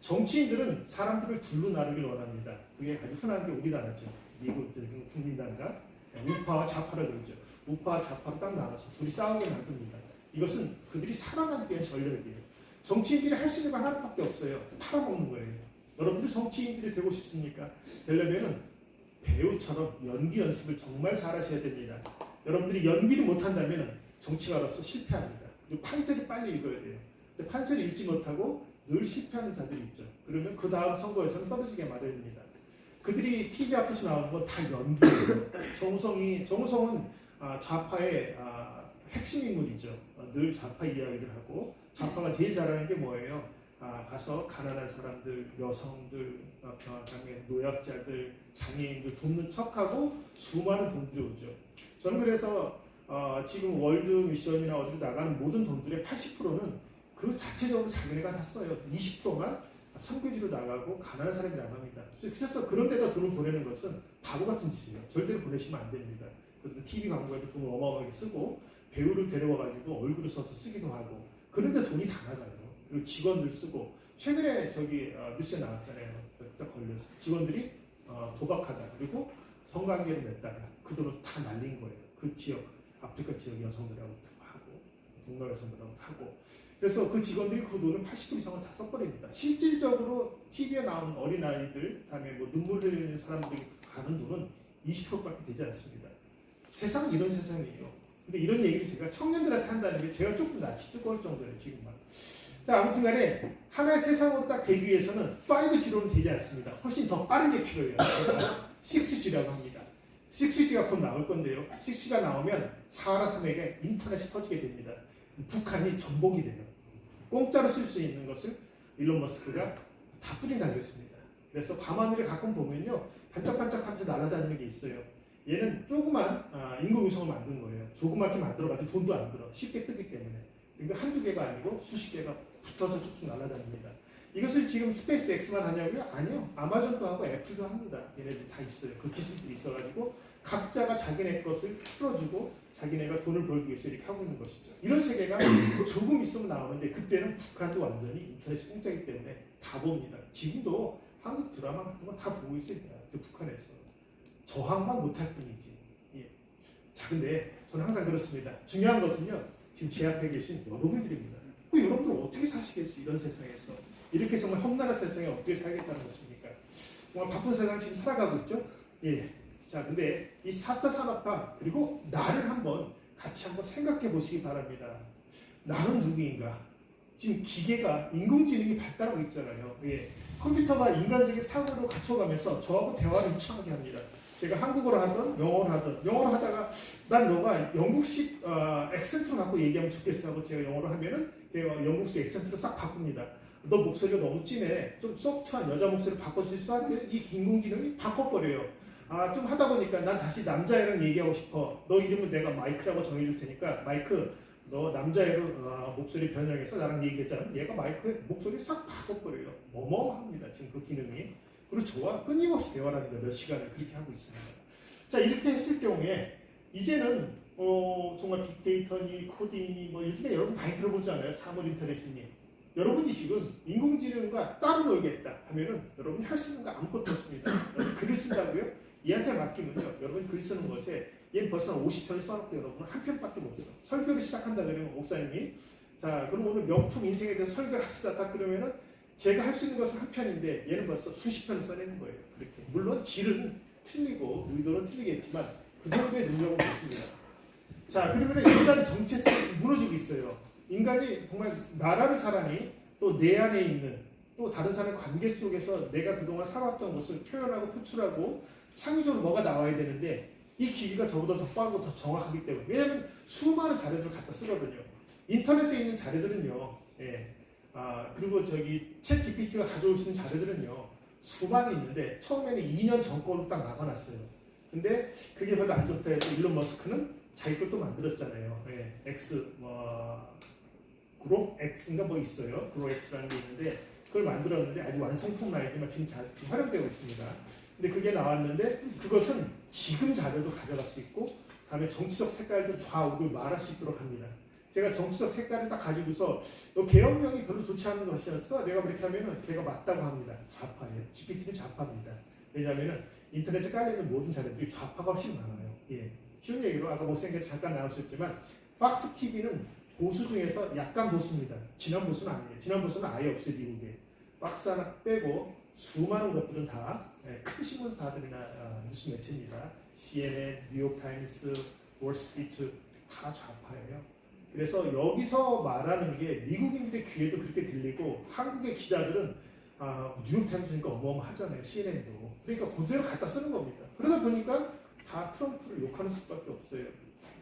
정치인들은 사람들을 둘로 나누길 원합니다. 그게 아주 흔한 게 우리나라죠. 미국 국민당과 우파와 좌파라 그러죠. 우파와 좌파로 딱 나눠서 둘이 싸우게 만듭니다. 이것은 그들이 살아남기 위한 전략이에요. 정치인들이 할 수 있는 거 하나밖에 없어요. 팔아먹는 거예요. 여러분들 정치인들이 되고 싶습니까? 되려면은 배우처럼 연기 연습을 정말 잘 하셔야 됩니다. 여러분들이 연기를 못한다면 정치가로서 실패합니다. 이 판세를 빨리 읽어야 돼요. 근데 판세를 읽지 못하고 늘 실패하는 자들이 있죠. 그러면 그 다음 선거에서는 떨어지게 마련입니다. 그들이 TV 앞에서 나오는 건 다 연기예요. 정우성은 좌파의 핵심 인물이죠. 늘 좌파 이야기를 하고 좌파가 제일 잘하는 게 뭐예요? 가서 가난한 사람들, 여성들, 그다음에 노약자들, 장애인들 돕는 척하고 수많은 돈들이 오죠. 저는 그래서 지금 월드 미션이나 어디로 나가는 모든 돈들의 80%는 그 자체적으로 자기네가 다 써요. 20%만 선교지로 나가고 가난한 사람이 나갑니다. 그래서 그런 데다 돈을 보내는 것은 바보 같은 짓이에요. 절대로 보내시면 안 됩니다. 그래서 TV 광고에도 돈을 어마어마하게 쓰고 배우를 데려와가지고 얼굴을 써서 쓰기도 하고 그런데 돈이 다 나가요. 그리고 직원들 쓰고 최근에 저기 뉴스에 나왔잖아요. 딱 걸려서 직원들이 도박하다 그리고 성관계를 맺다가 그 돈을 다 날린 거예요. 그 지역 아프리카 지역 여성들하고 하고 동남 여성들하고 하고 그래서 그 직원들이 그 돈을 80% 이상을 다 써버립니다. 실질적으로 TV에 나온 어린아이들, 그다음에 뭐 눈물 흘리는 사람들이 가는 돈은 20%밖에 되지 않습니다. 세상은 이런 세상이에요. 근데 이런 얘기를 제가 청년들한테 한다는 게 제가 조금 낯이 뜨거울 정도예요, 지금만. 자, 아무튼 간에 하나의 세상으로 딱 되기 위해서는 5G로는 되지 않습니다. 훨씬 더 빠른 게 필요해요. 6G라고 합니다. 6G가 곧 나올 건데요. 6G가 나오면 사하라 산맥에 인터넷이 터지게 됩니다. 북한이 전복이 돼요. 공짜로 쓸 수 있는 것을 일론 머스크가 다 뿌린다겠습니다. 그래서 밤하늘에 가끔 보면요. 반짝반짝하면서 날아다니는 게 있어요. 얘는 조그만 인공위성을 만든 거예요. 조그맣게 만들어가지고 돈도 안 들어. 쉽게 뜨기 때문에. 그러니까 한두 개가 아니고 수십 개가 붙어서 쭉쭉 날아다닙니다. 이것을 지금 스페이스 X만 하냐고요? 아니요. 아마존도 하고 애플도 합니다. 얘네들 다 있어요. 그 기술들이 있어가지고 각자가 자기네 것을 풀어주고 자기네가 돈을 벌기 위해서 이렇게 하고 있는 것이죠. 이런 세계가 조금 있으면 나오는데 그때는 북한도 완전히 인터넷이 공짜이기 때문에 다 봅니다. 지금도 한국 드라마 같은 거 다 보고 있습니다. 북한에서. 저항만 못할 뿐이지. 예. 자, 근데 저는 항상 그렇습니다. 중요한 것은요. 지금 제 앞에 계신 여러분들입니다. 그 여러분들 어떻게 사시겠어요? 이런 세상에서. 이렇게 정말 험난한 세상에 어떻게 살겠다는 것입니까? 정말 바쁜 세상 지금 살아가고 있죠? 예. 자, 근데 이 4차 산업화 그리고 나를 같이 한번 생각해 보시기 바랍니다. 나는 누구인가? 지금 기계가 인공지능이 발달하고 있잖아요. 예. 컴퓨터가 인간적인 사고로 갖춰가면서 저하고 대화를 유창하게 합니다. 제가 한국어로 하든 영어로 하다가 난 너가 영국식 액센트로 갖고 얘기하면 좋겠어 하고 제가 영어로 하면은 내가 영국식 액센트로 싹 바꿉니다. 너 목소리가 너무 진해. 좀 소프트한 여자 목소리를 바꿔 줄 수 있는데 이 인공지능이 바꿔버려요. 좀 하다 보니까 난 다시 남자애랑 얘기하고 싶어. 너 이름은 내가 마이크라고 정해줄 테니까 마이크 너 남자애로 목소리 변형해서 나랑 얘기했잖아. 얘가 마이크의 목소리 싹 바꿔버려요. 어마어마합니다. 지금 그 기능이. 그리고 저와 끊임없이 대화를 합니다. 몇 시간을 그렇게 하고 있습니다. 자, 이렇게 했을 경우에 이제는 정말 빅데이터니 코딩이 뭐 요즘에 여러분 많이 들어보잖아요. 사물 인터넷이니. 여러분이 지금 인공지능과 따로 놀겠다 하면은 여러분이 할 수 있는 거 아무것도 없습니다. 글을 쓴다고요? 얘한테 맡기면요. 여러분이 글 쓰는 것에 얘는 벌써 50편을 써놓고 여러분은 한 편밖에 못 써요. 설교를 시작한다 그러면 목사님이 자 그럼 오늘 명품 인생에 대해서 설교를 합시다 딱 그러면은 제가 할 수 있는 것은 한 편인데 얘는 벌써 수십 편을 써내는 거예요. 그렇게. 물론 질은 틀리고 의도는 틀리겠지만 그 정도의 능력은 있습니다. 자 그러면 인간의 정체성이 무너지고 있어요. 인간이 정말 나라를 사랑이 또 내 안에 있는 또 다른 사람의 관계 속에서 내가 그동안 살아왔던 것을 표현하고 표출하고 창의적으로 뭐가 나와야 되는데 이 기기가 저보다 더 빠르고 더 정확하기 때문에 왜냐하면 수많은 자료들을 갖다 쓰거든요. 인터넷에 있는 자료들은요. 예. 그리고 저기 챗 GPT가 가져올 수 있는 자료들은요. 수많이 있는데 처음에는 2년 전 걸로 딱 막아놨어요. 근데 그게 별로 안 좋다 해서 일론 머스크는 자기 것도 만들었잖아요. 예. 그룹 X인가 뭐 있어요. 그룹 X라는 게 있는데 그걸 만들었는데 아직 완성품은 아니지만 지금 활용되고 있습니다. 근데 그게 나왔는데 그것은 지금 자료도 가져갈 수 있고 다음에 정치적 색깔도 좌우를 말할 수 있도록 합니다. 제가 정치적 색깔을 딱 가지고서 너 계엄령이 별로 좋지 않은 것이었어. 내가 그렇게 하면은 걔가 맞다고 합니다. 좌파예요. GPT는 좌파입니다. 왜냐하면은 인터넷에 깔려있는 모든 자료들이 좌파가 훨씬 많아요. 예. 쉬운 얘기로 아까 목사님께서 잠깐 나오셨지만 팍스 TV는 보수 중에서 약간 보수입니다. 진한 보수는 아니에요. 진한 보수는 아예 없어요. 미국에. 팍스 하나 빼고 수많은 것들은 다 큰 신문사들이나 뉴스 매체입니다. CNN, 뉴욕타임스, 월스트리트 다 좌파예요. 그래서 여기서 말하는 게 미국인들의 귀에도 그렇게 들리고 한국의 기자들은 뉴욕타임스니까 어마어마하잖아요. CNN도. 그러니까 그대로 갖다 쓰는 겁니다. 그러다 보니까 다 트럼프를 욕하는 수밖에 없어요.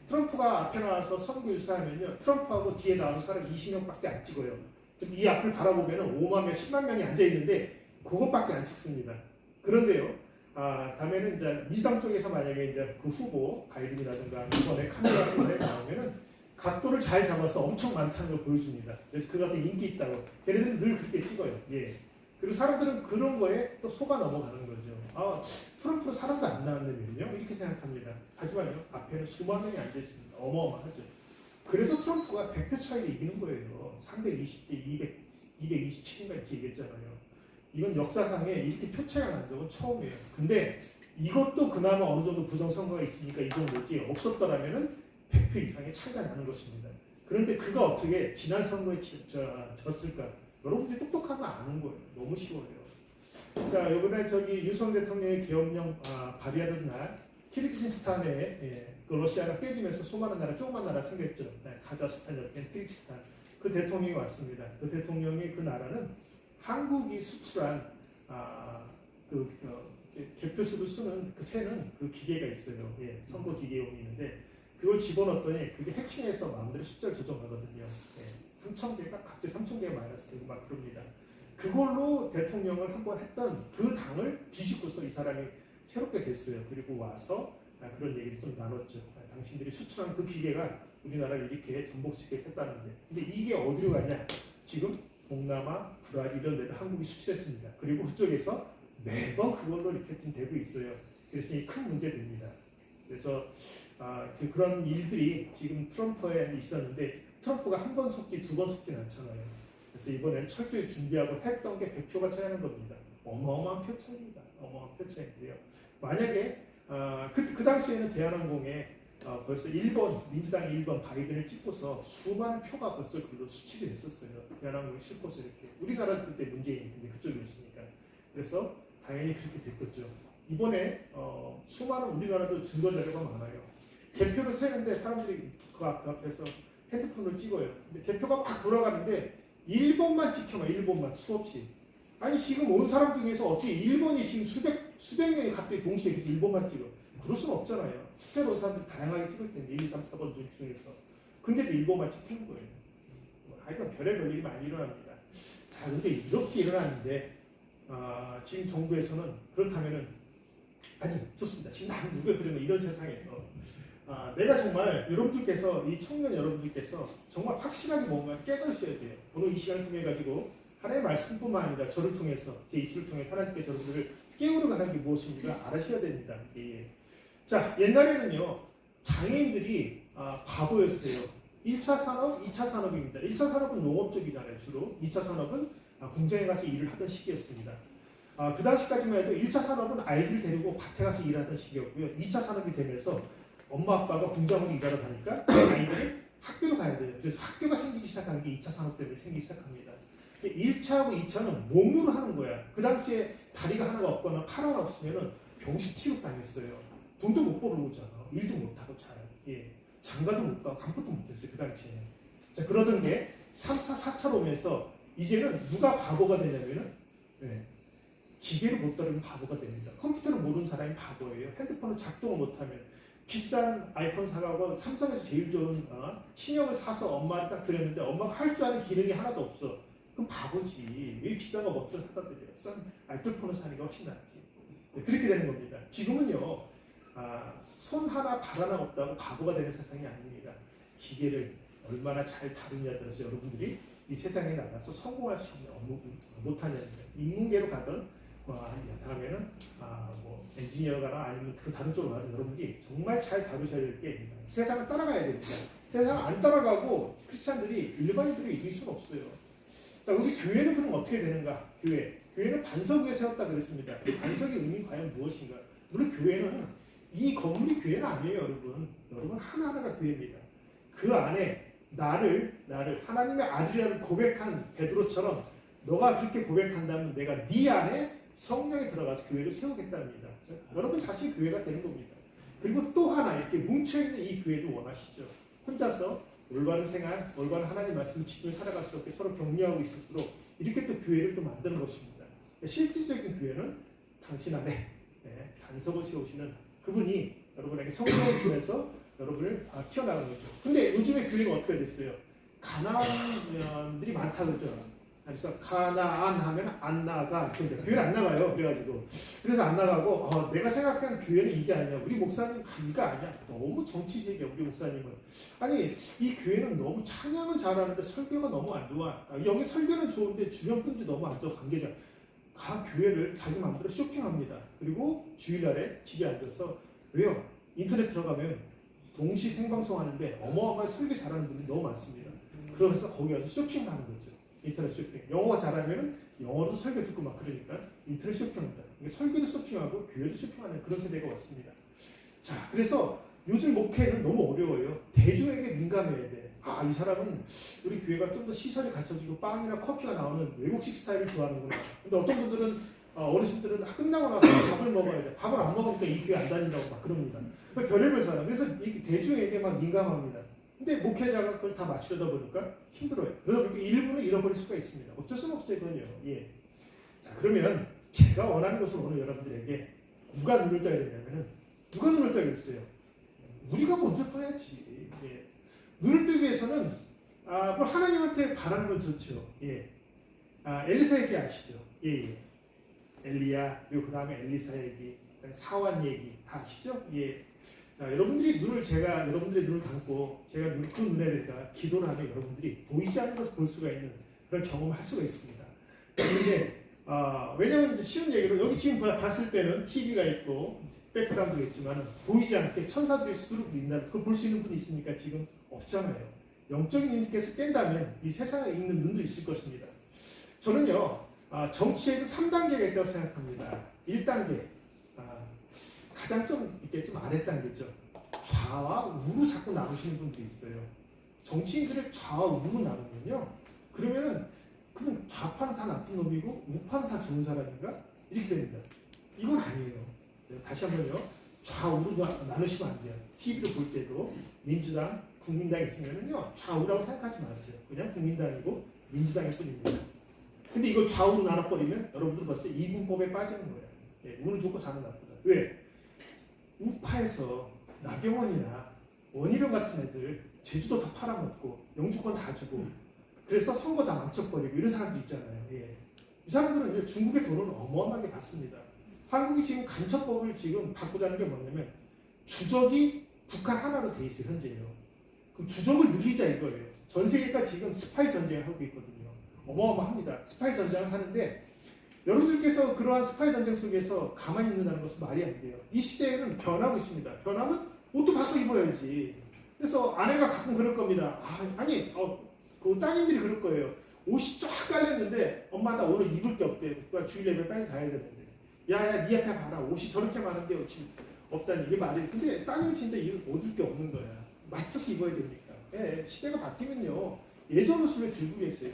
트럼프가 앞에 나와서 선거 유세하면요. 트럼프하고 뒤에 나오는 사람 20명밖에 안 찍어요. 근데 이 앞을 바라보면 5만 명, 10만 명이 앉아있는데 그것밖에 안 찍습니다. 그런데요. 다음에는 이제 민주당 쪽에서 만약에 이제 그 후보 바이든이라든가 이번에 카메라 같은 데 나오면은 각도를 잘 잡아서 엄청 많다는 걸 보여줍니다. 그래서 그가 더 인기 있다고. 걔네들은 늘 그렇게 찍어요. 예. 그리고 사람들은 그런 거에 또 속아 넘어가는 거죠. 트럼프 사람도 안 나왔는데 몇 명? 이렇게 생각합니다. 하지만요, 앞에는 수만 명이 앉아있습니다. 어마어마하죠. 그래서 트럼프가 100표 차이로 이기는 거예요. 320대 227인가 이렇게 얘기했잖아요. 이건 역사상에 이렇게 표 차이가 난 적은 처음이에요. 근데 이것도 그나마 어느 정도 부정선거가 있으니까 이 정도지 없었더라면은 100표 이상의 차이가 나는 것입니다. 그런데 그가 어떻게 지난 선거에 졌을까? 여러분들이 똑똑하면 아는 거예요. 너무 쉬워요. 자, 이번에 윤석열 대통령의 계엄령 발의하던 날 키르기스스탄에 그 러시아가 깨지면서 수많은 나라, 조그만 나라 생겼죠. 카자흐스탄, 키르기스탄. 그 대통령이 왔습니다. 그 대통령이 그 나라는 한국이 수출한 개표수를 쓰는 그 세는 그 기계가 있어요. 예, 선거 기계용이 있는데 그걸 집어넣었더니 그게 해킹해서 마음대로 숫자를 조정하거든요. 예, 3,000개가 갑자기 3,000개가 마이너스 되고 막 그럽니다. 그걸로 대통령을 한번 했던 그 당을 뒤집고서 이 사람이 새롭게 됐어요. 그리고 와서 그런 얘기를 좀 나눴죠. 당신들이 수출한 그 기계가 우리나라를 이렇게 전복시키게 했다는데. 근데 이게 어디로 가냐? 지금 동남아, 브라질 이런 데도 한국이 수출했습니다. 그리고 그쪽에서 매번 그걸로 이렇게 좀 되고 있어요. 그래서 이 큰 문제됩니다. 그래서 지금 그런 일들이 지금 트럼프에 있었는데 트럼프가 한 번 속기, 두 번 속진 않잖아요. 그래서 이번엔 철저히 준비하고 했던 게 100표가 차이하는 겁니다. 어마어마한 표 차이입니다. 어마어마한 표 차이인데요. 만약에 그 당시에는 대한항공에 벌써 1번, 민주당 1번 바이든을 찍고서 수많은 표가 벌써 그걸로 수출이 됐었어요. 대한항공이 싣고서 이렇게. 우리나라도 그때 문재인인데 그쪽이었으니까. 그래서 당연히 그렇게 됐겠죠. 이번에 수많은 우리나라도 증거 자료가 많아요. 개표를 세는데 사람들이 그 앞에서 핸드폰을 찍어요. 근데 개표가 막 돌아가는데 1번만 찍혀만 1번만 수없이. 아니 지금 온 사람 중에서 어떻게 1번이 지금 수백 명이 갑자기 동시에 1번만 찍어. 그럴 수는 없잖아요. 투표로 사람들이 다양하게 찍을 텐데 1, 2, 3, 4번 중에서. 근데도 1번만 찍히는 거예요. 하여간 별의별 일이 많이 일어납니다. 자, 근데 이렇게 일어났는데 지금 정부에서는 그렇다면은 아니 좋습니다. 지금 나는 누구야 그러면 이런 세상에서 내가 정말 여러분들께서 이 청년 여러분들께서 정말 확실하게 뭔가 깨달으셔야 돼요. 오늘 이 시간을 통해 가지고 하나님의 말씀뿐만 아니라 저를 통해서 제 입술을 통해 하나님께서 여러분들을 깨우러 가는 게 무엇인가 알아셔야 됩니다. 예. 자, 옛날에는요 장애인들이 바보였어요. 1차 산업, 2차 산업입니다. 1차 산업은 농업 쪽이잖아요 주로. 2차 산업은 공장에 가서 일을 하던 시기였습니다. 그 당시까지만 해도 1차 산업은 아이들 데리고 밭에 가서 일하던 시기였고요. 2차 산업이 되면서 엄마 아빠가 공장으로 일하러 가니까 아이들이 학교로 가야 돼요. 그래서 학교가 생기기 시작한 게 2차 산업 때문에 생기기 시작합니다. 1차하고 2차는 몸으로 하는 거야. 그 당시에 다리가 하나가 없거나 팔 하나 없으면 병식 취급당했어요. 돈도 못 벌어오잖아. 일도 못하고 잘. 예. 장가도 못 가고 아무것도 못했어요. 그 당시에. 자, 그러던 게 3차, 4차로 오면서 이제는 누가 바보가 되냐면은 기계를 못 다루면 바보가 됩니다. 컴퓨터를 모르는 사람이 바보예요. 핸드폰을 작동을 못하면 비싼 아이폰 사가고 삼성에서 제일 좋은 신형을 사서 엄마한테 딱 드렸는데 엄마가 할 줄 아는 기능이 하나도 없어. 그럼 바보지. 왜 비싼 거 멋들어 사다 드려요. 싼 알뜰폰을 사는 게 훨씬 낫지. 그렇게 되는 겁니다. 지금은요. 손 하나 발 하나 없다고 바보가 되는 세상이 아닙니다. 기계를 얼마나 잘 다루냐에 따라서 여러분들이 이 세상에 나가서 성공할 수 있는 못하냐는 인문계로 가든 다음에는 뭐 엔지니어가나 아니면 그 다른 쪽으로 가든 여러분들이 정말 잘 다루셔야 될 게 세상을 따라가야 됩니다. 세상을 안 따라가고 크리스찬들이 일반인들이 이길 수는 없어요. 자, 우리 교회는 그럼 어떻게 되는가? 교회는 반석 위에 세웠다 그랬습니다. 반석의 의미 과연 무엇인가? 물론 교회는 이 건물이 교회는 아니에요, 여러분. 여러분 하나하나가 교회입니다. 그 안에 나를 하나님의 아들이라는 고백한 베드로처럼 너가 그렇게 고백한다면 내가 네 안에 성령이 들어가서 교회를 세우겠답니다. 여러분 자신이 교회가 되는 겁니다. 그리고 또 하나 이렇게 뭉쳐있는 이 교회도 원하시죠. 혼자서 올바른 생활, 올바른 하나님 말씀을 지키며 살아갈 수 없게 서로 격려하고 있을수록 이렇게 또 교회를 또 만드는 것입니다. 실질적인 교회는 당신 안에 반석을 세우시는 그분이 여러분에게 성령을 주면서 여러분을 키워나가는 거죠. 근데 요즘에 교회가 어떻게 됐어요? 가나안들이 많다 그러죠. 그래서 가나안 하면 안 나가. 교회를 안 나가요. 그래서 안 나가고 내가 생각하는 교회는 이게 아니야. 우리 목사님 이가 아니야. 너무 정치색이야. 우리 목사님은. 아니 이 교회는 너무 찬양은 잘하는데 설교가 너무 안 좋아. 여기 설교는 좋은데 주변 분들이 너무 안 좋아. 관계자. 다 교회를 자기 마음대로 쇼핑합니다. 그리고 주일날에 집에 앉아서 왜요? 인터넷 들어가면 동시 생방송 하는데 어마어마한 설교 잘하는 분들이 너무 많습니다. 그래서 거기 가서 쇼핑을 하는 거죠. 인터넷 쇼핑. 영어가 잘하면 영어로 설교 듣고 막 그러니까 인터넷 쇼핑합니다. 설교도 쇼핑하고 교회도 쇼핑하는 그런 세대가 왔습니다. 자, 그래서 요즘 목회는 너무 어려워요. 대중에게 민감해야 돼. 이 사람은 우리 교회가 좀 더 시설이 갖춰지고 빵이나 커피가 나오는 외국식 스타일을 좋아하는구나. 근데 어떤 분들은 어르신들은 끝나고 나서 밥을 먹어야 돼. 밥을 안 먹으니까 이 교회 안 다닌다고 막 그럽니다. 별의별 사람. 그래서 이 대중에게 막 민감합니다. 근데 목회자가 그걸 다 맞추려다 보니까 힘들어요. 그러다 보니까 일부는 잃어버릴 수가 있습니다. 어쩔 수는 없어요, 그건요. 예. 자, 그러면 제가 원하는 것은 오늘 여러분들에게 누가 눈을 떠야 되냐면은 누가 눈을 떠야겠어요? 우리가 먼저 떠야지. 예. 눈을 뜨기 위해서는 그걸 하나님한테 바라는 건 좋죠. 예. 엘리사 얘기 아시죠? 예. 엘리야, 그리고 그 다음에 엘리사 얘기, 사환 얘기 다 아시죠? 예. 자, 여러분들의 눈을 감고 제가 그 눈에 대해서 기도를 하면 여러분들이 보이지 않는 것을 볼 수가 있는 그런 경험을 할 수가 있습니다. 그런데 왜냐하면 이제 쉬운 얘기로 여기 지금 봤을 때는 TV가 있고 백그라운드가 있지만 보이지 않게 천사들이 수두룩 있나 그걸 볼 수 있는 분이 있으니까 지금 없잖아요. 영적인 님께서 깬다면 이 세상에 있는 눈도 있을 것입니다. 저는요 정치에도 3단계가 있다고 생각합니다. 1단계 가장 좀 이렇게 좀 아랫단계죠. 좌와 우로 자꾸 나누시는 분들이 있어요. 정치인들을 좌와 우로 나누면요. 그러면 좌파는 다 나쁜 놈이고 우파는 다 좋은 사람인가? 이렇게 됩니다. 이건 아니에요. 다시 한번요. 좌우로 나누시면 안 돼요. TV를 볼 때도 민주당, 국민당 있으면요. 좌우라고 생각하지 마세요. 그냥 국민당이고 민주당일 뿐입니다. 근데 이걸 좌우로 나눠버리면 여러분들 벌써 이분법에 빠지는 거예요. 우는 좋고 좌는 나쁘다. 왜? 우파에서 나경원이나 원희룡 같은 애들 제주도 다 팔아먹고 영주권 다 주고 그래서 선거 다 망쳐버리고 이런 사람들 있잖아요. 예. 이 사람들은 중국의 돈을 어마어마하게 받습니다. 한국이 지금 간첩법을 지금 바꾸자는 게 뭐냐면 주적이 북한 하나로 돼 있어요. 현재요. 그럼 주적을 늘리자 이거예요. 전 세계가 지금 스파이 전쟁을 하고 있거든요. 어마어마합니다. 스파이 전쟁을 하는데 여러분들께서 그러한 스파이 전쟁 속에서 가만히 있는다는 것은 말이 안 돼요. 이 시대에는 변하고 있습니다. 변하면 옷도 바꿔 입어야지. 그래서 아내가 가끔 그럴 겁니다. 그 따님들이 그럴 거예요. 옷이 쫙 깔렸는데 엄마 나 오늘 입을 게 없대. 주일 예배 빨리 가야 되는데. 야야 네 앞에 봐라. 옷이 저렇게 많은데 지금 없다니 이게 말이. 근데 따님은 진짜 입을 게 없는 거야. 맞춰서 입어야 되니까. 예, 시대가 바뀌면요. 예전 옷을 왜 들고 계세요?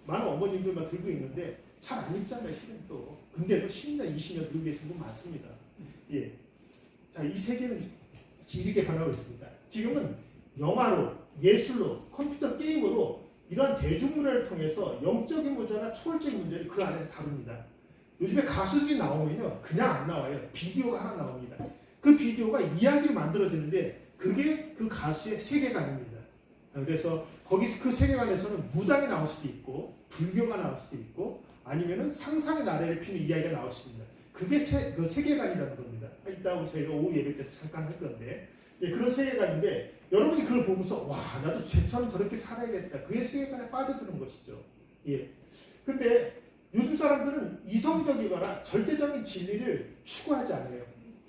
많은 어머님들만 들고 있는데 잘 안 입잖아요, 실은 또. 근데도 10년, 20년 들고 계신 분 많습니다. 예. 자, 이 세계는 이렇게 변하고 있습니다. 지금은 영화로, 예술로, 컴퓨터 게임으로 이러한 대중문화를 통해서 영적인 문제나 초월적인 문제를 그 안에서 다룹니다. 요즘에 가수들이 나오면요, 그냥 안 나와요. 비디오가 하나 나옵니다. 그 비디오가 이야기로 만들어지는데 그게 그 가수의 세계관입니다. 그래서 거기서 그 세계관에서는 무당이 나올 수도 있고 불교가 나올 수도 있고 아니면은 상상의 나래를 피는 이야기가 나올 수 있습니다. 그게 그 세계관이라는 겁니다. 이따가 저희가 오후 예배 때 잠깐 할 건데 그런 세계관인데 여러분이 그걸 보고서 와 나도 쟤처럼 저렇게 살아야겠다. 그게 세계관에 빠져드는 것이죠. 예. 근데 요즘 사람들은 이성적이거나 절대적인 진리를 추구하지 않아요.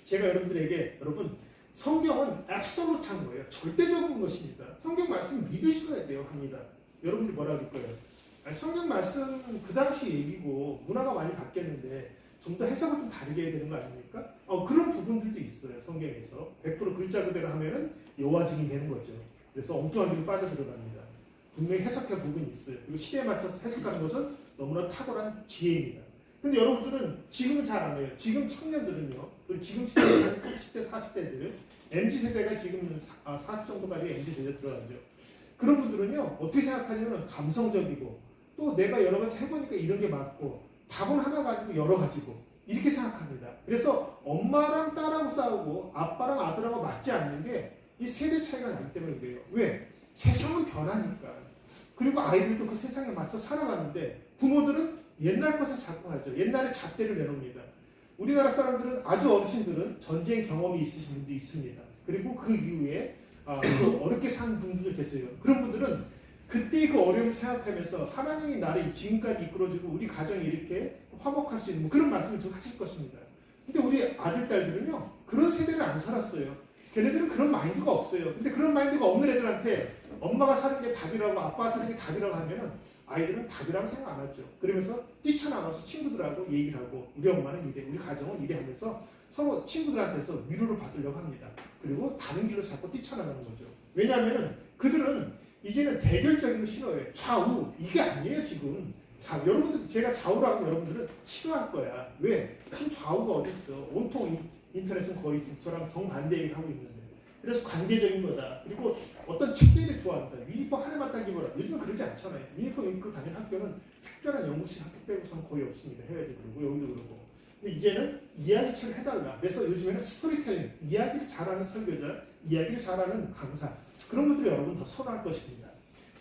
제가 여러분들에게 여러분 성경은 앱솔루트한 거예요. 절대적인 것입니다. 성경 말씀 믿으셔야 돼요. 합니다. 여러분들이 뭐라 그럴 거예요? 성경 말씀은 그 당시 얘기고 문화가 많이 바뀌었는데 좀 더 해석을 좀 다르게 해야 되는 거 아닙니까? 그런 부분들도 있어요. 성경에서 100% 글자 그대로 하면은 여호와 증이 되는 거죠. 그래서 엉뚱한 길로 빠져들어갑니다. 분명히 해석할 부분이 있어요. 그리고 시대에 맞춰서 해석하는 것은 너무나 탁월한 지혜입니다. 근데 여러분들은 지금은 잘 안 해요. 지금 청년들은요. 그리고 지금 시대 30대, 40대들 MZ세대가 지금 40 정도까지 MZ세대 들어가죠. 그런 분들은요 어떻게 생각하냐면 감성적이고 또 내가 여러 가지 해보니까 이런 게 맞고 답은 하나 가지고 여러 가지고 이렇게 생각합니다. 그래서 엄마랑 딸하고 싸우고 아빠랑 아들하고 맞지 않는 게 이 세대 차이가 나기 때문에 그래요. 왜? 세상은 변하니까. 그리고 아이들도 그 세상에 맞춰 살아가는데 부모들은 옛날 것을 자꾸 하죠. 옛날에 잣대를 내놓습니다. 우리나라 사람들은 아주 어르신들은 전쟁 경험이 있으신 분도 있습니다. 그리고 그 이후에 또 어렵게 산 분들도 계세요. 그런 분들은 그때의 그 어려움을 생각하면서 하나님이 나를 지금까지 이끌어주고 우리 가정이 이렇게 화목할 수 있는 그런 말씀을 좀 하실 것입니다. 근데 우리 아들, 딸들은요 그런 세대를 안 살았어요. 걔네들은 그런 마인드가 없어요. 근데 그런 마인드가 없는 애들한테 엄마가 사는 게 답이라고 아빠가 사는 게 답이라고 하면은 아이들은 답이라고 생각 안 하죠. 그러면서 뛰쳐나가서 친구들하고 얘기를 하고 우리 엄마는 이래, 우리 가정은 이래 하면서 서로 친구들한테서 위로를 받으려고 합니다. 그리고 다른 길로 자꾸 뛰쳐나가는 거죠. 왜냐하면 그들은 이제는 대결적인 거 싫어해요. 좌우 이게 아니에요 지금. 자, 여러분들 제가 좌우라고 여러분들은 싫어할 거야. 왜? 지금 좌우가 어디 있어? 온통 인터넷은 거의 저랑 정반대 얘기를 하고 있는데. 그래서 관계적인 거다. 그리고 어떤 체계를 좋아한다. 유니폼 하나만 따기보다 요즘은 그러지 않잖아요. 유니폼 입고 다니는 학교는 특별한 연구실 학교 빼고서는 거의 없습니다. 해외도 그러고 여기도 그러고. 근데 이제는 이야기책을 해달라. 그래서 요즘에는 스토리텔링, 이야기를 잘하는 설교자, 이야기를 잘하는 강사 그런 분들이 여러분 더 선호할 것입니다.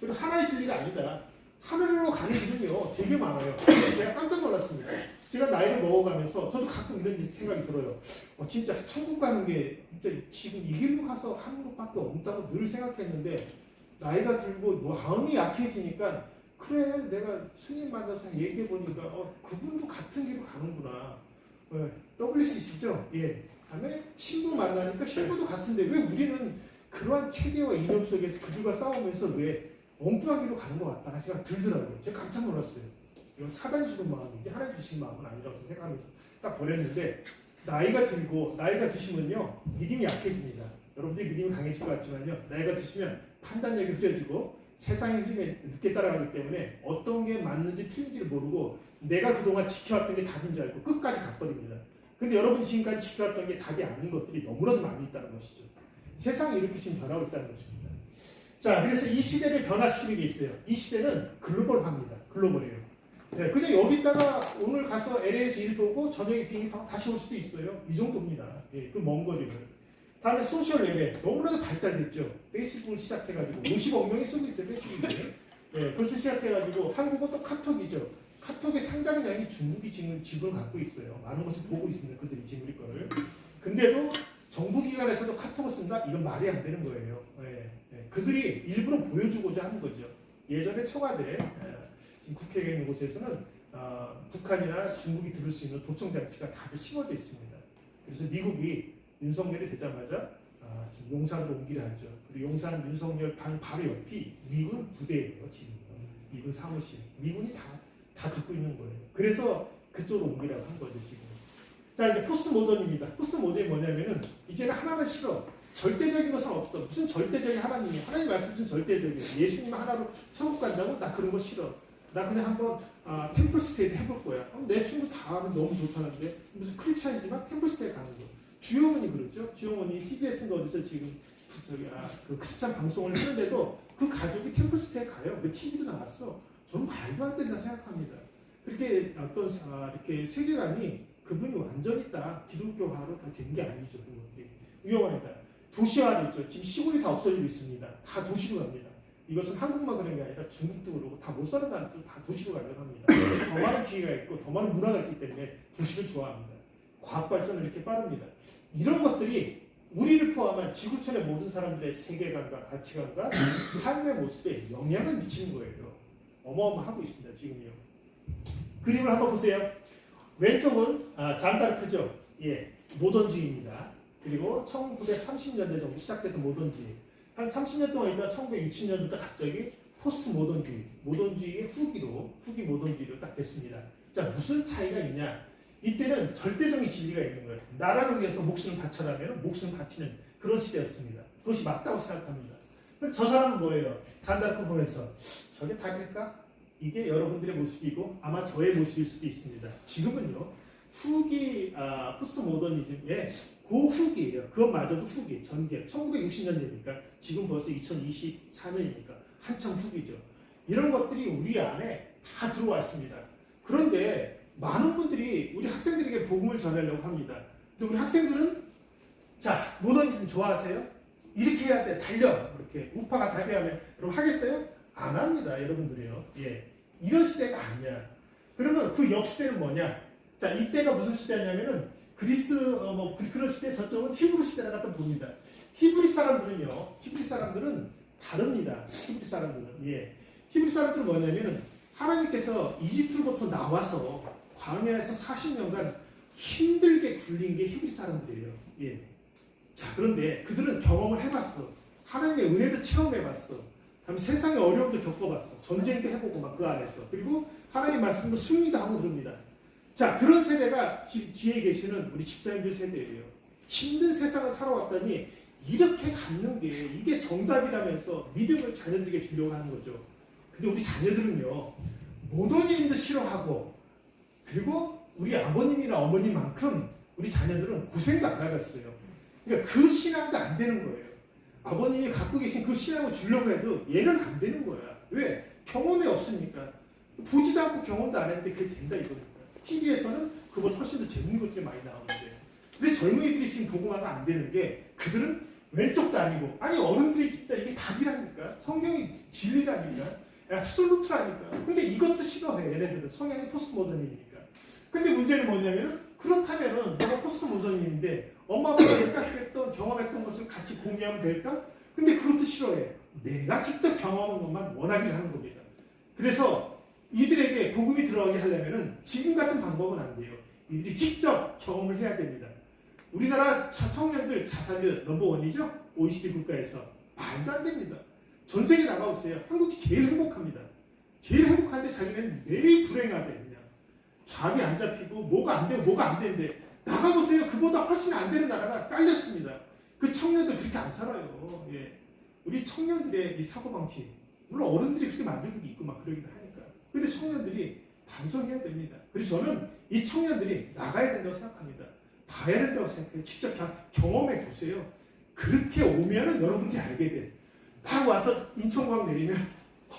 그리고 하나의 진리가 아니다. 하늘로 가는 길은요 되게 많아요. 제가 깜짝 놀랐습니다. 제가 나이를 먹어가면서 저도 가끔 이런 생각이 들어요. 진짜 천국 가는 게 진짜 지금 이 길로 가서 하는 것밖에 없다고 늘 생각했는데 나이가 들고 마음이 약해지니까 그래 내가 스님 만나서 얘기해 보니까 그분도 같은 길로 가는구나. WCC죠? 예. 다음에 신부 만나니까 신부도 같은데 왜 우리는 그러한 체계와 이념 속에서 그들과 싸우면서 왜 엉뚱한 길로 가는 것 같다는 생각 들더라고요. 제가 깜짝 놀랐어요. 이건 사단이 주는 마음이지 하나님 주신 마음은 아니라고 생각하면서 딱 보냈는데 나이가 들고 나이가 드시면요 믿음이 약해집니다. 여러분들이 믿음이 강해질 것 같지만요 나이가 드시면 판단력이 흐려지고 세상의 흐름에 늦게 따라가기 때문에 어떤 게 맞는지 틀린지를 모르고 내가 그동안 지켜왔던 게 답인 줄 알고 끝까지 가버립니다. 근데 여러분이 지금까지 지켜왔던 게 답이 아닌 것들이 너무나도 많이 있다는 것이죠. 세상이 이렇게 지금 변하고 있다는 것입니다. 자, 그래서 이 시대를 변화시키는 게 있어요. 이 시대는 글로벌합니다. 글로벌이에요. 네, 그냥 여기다가 오늘 가서 LA에서 일 보고 저녁에 비행기 타고 다시 올 수도 있어요. 이 정도입니다. 예, 그 먼 거리를. 다음에 소셜 레벨 너무나도 발달됐죠. 페이스북을 시작해가지고 50억 명이 쓰고 있어요. 페이스북에. 예, 벌써 시작해가지고 한국은 또 카톡이죠. 카톡의 상당량이 중국이 지금 지분을 갖고 있어요. 많은 것을 보고 있습니다. 그들이 지금 우리 거를. 근데도 정부기관에서도 카톡을 쓴다? 이건 말이 안 되는 거예요. 예, 예. 그들이 일부러 보여주고자 하는 거죠. 예전에 청와대 지금 국회에 있는 곳에서는 북한이나 중국이 들을 수 있는 도청장치가 다들 심어져 있습니다. 그래서 미국이 윤석열이 되자마자 지금 용산으로 옮기려 하죠. 그리고 용산 윤석열 바로 옆이 미군 부대예요. 지금 미군 사무실. 미군이 다 듣고 있는 거예요. 그래서 그쪽으로 옮기라고 한 거죠. 지금. 자, 이제 포스트 모던입니다. 포스트 모던이 뭐냐면은 이제는 하나는 싫어. 절대적인 것은 없어. 무슨 절대적인 하나님이야. 하나님 말씀은 절대적이에요. 예수님 하나로 천국 간다고? 나 그런 거 싫어. 나 그냥 한번 템플 스테이 해볼 거야. 내 친구 다 하면 너무 좋다는데 무슨 크리스찬이지만 템플 스테이 가는 거. 주영원이 그렇죠. 주영원이 CBS인가 어디서 지금 그 크리스찬 방송을 하는데도 그 가족이 템플 스테이 가요. 그 TV도 나왔어. 저는 말도 안 된다 생각합니다. 그렇게 어떤 이렇게 세계관이 그분이 완전히 다 기독교화로 다 된 게 아니죠. 그것들이 위험하니까. 도시화됐죠. 지금 시골이 다 없어지고 있습니다. 다 도시로 갑니다. 이것은 한국만 그런 게 아니라 중국도 그러고 다 못 사는 나라도 다 도시로 가려고 합니다. 더 많은 기회가 있고 더 많은 문화가 있기 때문에 도시를 좋아합니다. 과학 발전은 이렇게 빠릅니다. 이런 것들이 우리를 포함한 지구촌의 모든 사람들의 세계관과 가치관과 삶의 모습에 영향을 미치는 거예요. 어마어마하고 있습니다. 지금요. 그림을 한번 보세요. 왼쪽은 잔다르크죠. 예, 모던주의입니다. 그리고 1930년대 정도 시작됐던 모던주의. 한 30년 동안 있다가 1960년부터 갑자기 포스트 모던주의, 모던주의의 후기 모던주의로 딱 됐습니다. 자, 무슨 차이가 있냐? 이때는 절대적인 진리가 있는 거예요. 나라를 위해서 목숨을 바쳐라면 목숨을 바치는 그런 시대였습니다. 그것이 맞다고 생각합니다. 그럼 저 사람은 뭐예요? 잔다르크 보면서 저게 답일까? 이게 여러분들의 모습이고 아마 저의 모습일 수도 있습니다. 지금은요. 후기 포스트 모더니즘의 그 후기예요. 그것마저도 후기, 전개. 1960년대니까 지금 벌써 2024년이니까 한참 후기죠. 이런 것들이 우리 안에 다 들어왔습니다. 그런데 많은 분들이 우리 학생들에게 복음을 전하려고 합니다. 근데 우리 학생들은 자, 모더니즘 좋아하세요? 이렇게 해야 돼. 달려. 이렇게 우파가 다배하면 여러분 하겠어요? 안 합니다. 여러분들이요. 예. 이런 시대가 아니야. 그러면 그 옆 시대는 뭐냐? 자, 이때가 무슨 시대냐면은 그리스 그런 시대, 저쪽은 히브리 시대라 갖다 봅니다. 히브리 사람들은 다릅니다. 히브리 사람들은. 예. 히브리 사람들은 뭐냐면은 하나님께서 이집트로부터 나와서 광야에서 40년간 힘들게 굴린 게 히브리 사람들이에요. 예. 자, 그런데 그들은 경험을 해봤어. 하나님의 은혜도 체험해봤어. 다음에 세상의 어려움도 겪어봤어. 전쟁도 해보고 막 그 안에서. 그리고 하나님 말씀도 승리도 하고 그럽니다. 자, 그런 세대가 뒤에 계시는 우리 집사님들 세대예요. 힘든 세상을 살아왔더니 이렇게 갖는 게 이게 정답이라면서 믿음을 자녀들에게 주려고 하는 거죠. 근데 우리 자녀들은요, 모더니즘도 싫어하고, 그리고 우리 아버님이나 어머님만큼 우리 자녀들은 고생도 안 하겠어요. 그러니까 그 신앙도 안 되는 거예요. 아버님이 갖고 계신 그 신앙을 주려고 해도 얘는 안 되는 거야. 왜? 경험이 없으니까. 보지도 않고 경험도 안 했는데 그게 된다 이겁니다. TV에서는 그보다 훨씬 더 재밌는 것들이 많이 나오는데. 근데 젊은이들이 지금 보고만 안 되는 게 그들은 왼쪽도 아니고, 아니 어른들이 진짜 이게 답이라니까. 성경이 진리라니까. absolute라니까. 근데 이것도 싫어해. 얘네들은 성향이 포스트 모더니니까. 근데 문제는 뭐냐면은 그렇다면은 내가 포스트 모더니인데 엄마 아빠가 생각했던 경험했던 것을 같이 공유하면 될까? 근데 그것도 싫어해. 내가 직접 경험한 것만 원하기를 하는 겁니다. 그래서 이들에게 복음이 들어가게 하려면은 지금 같은 방법은 안 돼요. 이들이 직접 경험을 해야 됩니다. 우리나라 청년들 자살률 넘버원이죠? OECD 국가에서. 말도 안 됩니다. 전 세계 나가보세요. 한국이 제일 행복합니다. 제일 행복한데 자기네는 매일 불행하대. 그냥 잡이 안 잡히고 뭐가 안 되고 뭐가 안 되는데 나가보세요. 그보다 훨씬 안 되는 나라가 깔렸습니다. 그 청년들 그렇게 안 살아요. 예. 우리 청년들의 이 사고방식, 물론 어른들이 그렇게 만들고 있고 막 그러기도 하니까. 근데 청년들이 반성해야 됩니다. 그래서 저는 이 청년들이 나가야 된다고 생각합니다. 봐야 된다고 생각해요. 직접 경험해 보세요. 그렇게 오면은 여러분들이 알게 돼. 딱 와서 인천공항 내리면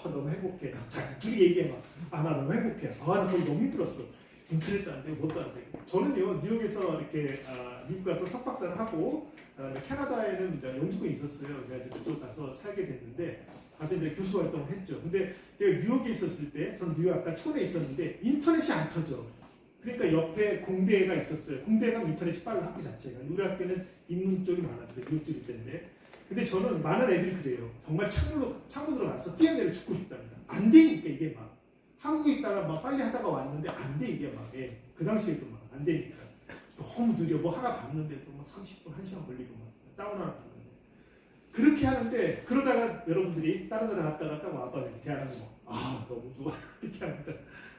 너무 행복해. 자, 둘이 얘기해 봐. 나 너무 행복해. 나 거기 너무 힘들었어. 인터넷도 안 되고 뭣도 안 되고. 저는요 뉴욕에서 이렇게 미국 가서 석박사를 하고 캐나다에는 이제 영주권이 있었어요. 그래가지고 그쪽 가서 살게 됐는데 가서 이제 교수 활동을 했죠. 근데 제가 뉴욕에 있었을 때, 전 뉴욕 아까 초원에 있었는데 인터넷이 안 터져. 그러니까 옆에 공대가 있었어요. 공대가 인터넷이 빠른 학교 자체가. 우리 학교는 인문 쪽이 많았어요. 교육 쪽이 때문에. 근데 저는 많은 애들이 그래요. 정말 창문으로 가서 뛰어내려 죽고 싶답니다. 안 되니까 이게 막. 한국에 있다가 막 빨리 하다가 왔는데 안 돼 이게 막. 예. 그 당시에도 막 안 되니까. 너무 느려. 뭐 하나 봤는데도 막 30분, 1시간 걸리고 막 다운 하나 봤는데. 그렇게 하는데 그러다가 여러분들이 다른 나라 갔다가 딱 와봐. 대한민국. 너무 좋아. 이렇게 합니다.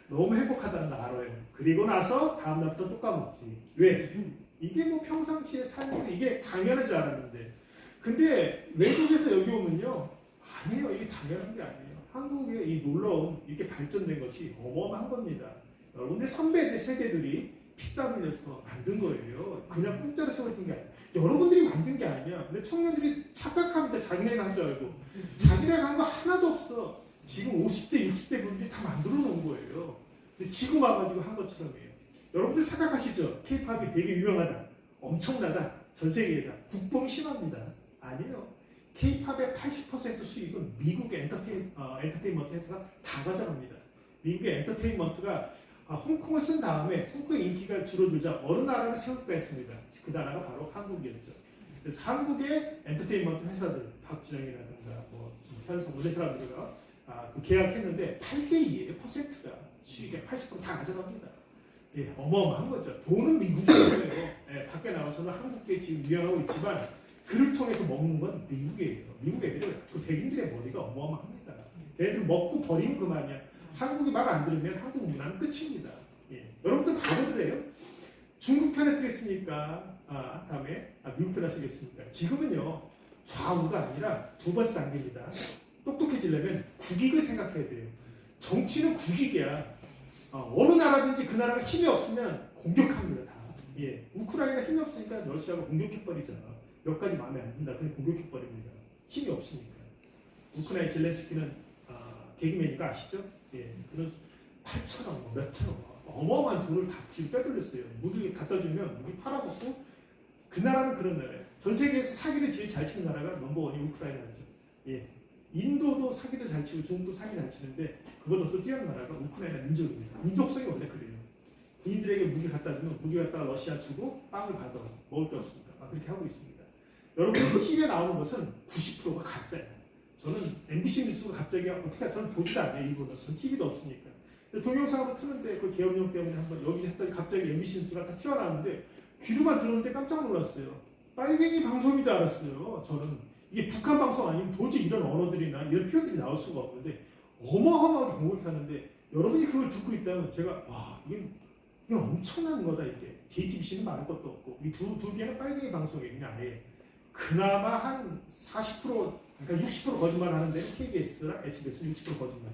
너무 행복하다는 거 알아요. 그리고 나서 다음날부터 또 까먹지. 왜? 이게 뭐 평상시에 살고 이게 당연한 줄 알았는데. 근데 외국에서 여기 오면요. 아니에요. 이게 당연한 게 아니에요. 한국의 이 놀라운 이렇게 발전된 것이 어마어마한 겁니다. 여러분들 선배들 세대들이 피땀 흘려서 만든 거예요. 그냥 공짜로 세워진 게 아니에요. 여러분들이 만든 게 아니야. 근데 청년들이 착각합니다. 자기네가 한 줄 알고. 자기네가 한 거 하나도 없어. 지금 50대, 60대 분들이 다 만들어 놓은 거예요. 근데 지금 와가지고 한 것처럼 해요. 여러분들 착각하시죠? K-팝이 되게 유명하다. 엄청나다. 전 세계에다. 국뽕이 심합니다. 아니에요. K-팝의 80% 수익은 미국의 엔터테인먼트 회사가 다 가져갑니다. 미국의 엔터테인먼트가 홍콩을 쓴 다음에 홍콩의 인기가 줄어들자 어느 나라를 세울까 했습니다. 그 나라가 바로 한국이었죠. 그래서 한국의 엔터테인먼트 회사들, 박진영이라든가 현성 이런 사람들과 그 계약했는데 8대2예요. 퍼센트가 수익의 80%다 가져갑니다. 예, 어마어마한 거죠. 돈은 미국이에요. 예, 밖에 나와서는 한국에 지금 유행하고 있지만 그를 통해서 먹는 건 미국이에요. 미국 애들이 그 백인들의 머리가 어마어마합니다. 걔네들 먹고 버리면 그만이야. 한국이 말 안 들으면 한국 문화는 끝입니다. 예. 여러분들 바보들이에요. 중국 편에 쓰겠습니까? 다음에 미국 편에 쓰겠습니까? 지금은요 좌우가 아니라 두 번째 단계입니다. 똑똑해지려면 국익을 생각해야 돼요. 정치는 국익이야. 어느 나라든지 그 나라가 힘이 없으면 공격합니다. 다. 예. 우크라이나 힘이 없으니까 러시아가 공격해버리잖아. 몇 가지 마음에 안 든다. 그냥 공격해버립니다. 힘이 없으니까. 우크라이나 젤렌스키는 개그맨이가 아시죠? 예, 그런 8천억, 몇 천억 어마어마한 돈을 다 뒤로 빼돌렸어요. 무기 갖다 주면 무기 팔아먹고 그 나라는 그런 나라예요. 전 세계에서 사기를 제일 잘 치는 나라가 넘버원이 우크라이나죠. 예, 인도도 사기도 잘 치고 중국도 사기 잘 치는데 그보다 또 뛰어난 나라가 우크라이나 민족입니다. 민족성이 원래 그래요. 군인들에게 무기 갖다 주면 무기 갖다가 러시아 주고 빵을 받아 먹을 게 없으니까 그렇게 하고 있습니다. 여러분 TV에 나오는 것은 90%가 가짜예요. 저는 MBC 뉴스가 갑자기 어떻게 저는 보지도 않아요. 일본은 전 TV도 없으니까. 동영상으로 트는데 그 계엄령 때문에 한번 여기 했더니 갑자기 MBC 뉴스가 다 튀어나왔는데 귀로만 들었는데 깜짝 놀랐어요. 빨갱이 방송인 줄 알았어요. 저는 이게 북한 방송 아니면 도저히 이런 언어들이나 이런 표현들이 나올 수가 없는데 어마어마하게 공격하는데 여러분이 그걸 듣고 있다면 제가 와 이게 엄청난 거다 이게. JTBC는 말할 것도 없고 이 두 개는 빨갱이 방송이에요. 그냥 아예 그나마 한 40% 그러니까 60% 거짓말 하는데 KBS랑 SBS는 60% 거짓말.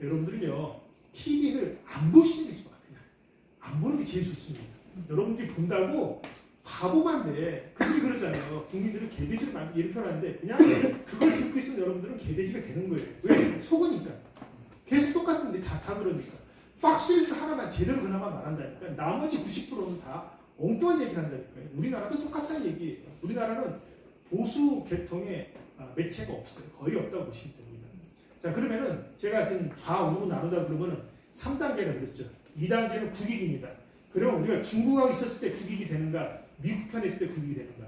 여러분들은요 TV를 안 보시는 게 좋아. 그냥 안 보는 게 제일 좋습니다. 여러분들이 본다고 바보만 돼. 그들이 그러잖아요. 국민들은 개돼지를 만들기 이렇게 하는데 그냥 그걸 듣고 있으면 여러분들은 개돼지가 되는 거예요. 왜? 속으니까. 계속 똑같은데 다 그러니까. 팍스뉴스 하나만 제대로 그나마 말한다니까. 나머지 90%는 다 엉뚱한 얘기를 한다니까요. 우리나라도 똑같다는 얘기예요. 우리나라는 보수 계통의 매체가 없어요. 거의 없다고 보시면 됩니다. 자 그러면은 제가 지금 좌우로 나누다 그러면은 3단계라 그랬죠. 2단계는 국익입니다. 그러면 우리가 중국하고 있었을 때 국익이 되는가, 미국 편에 있을 때 국익이 되는가.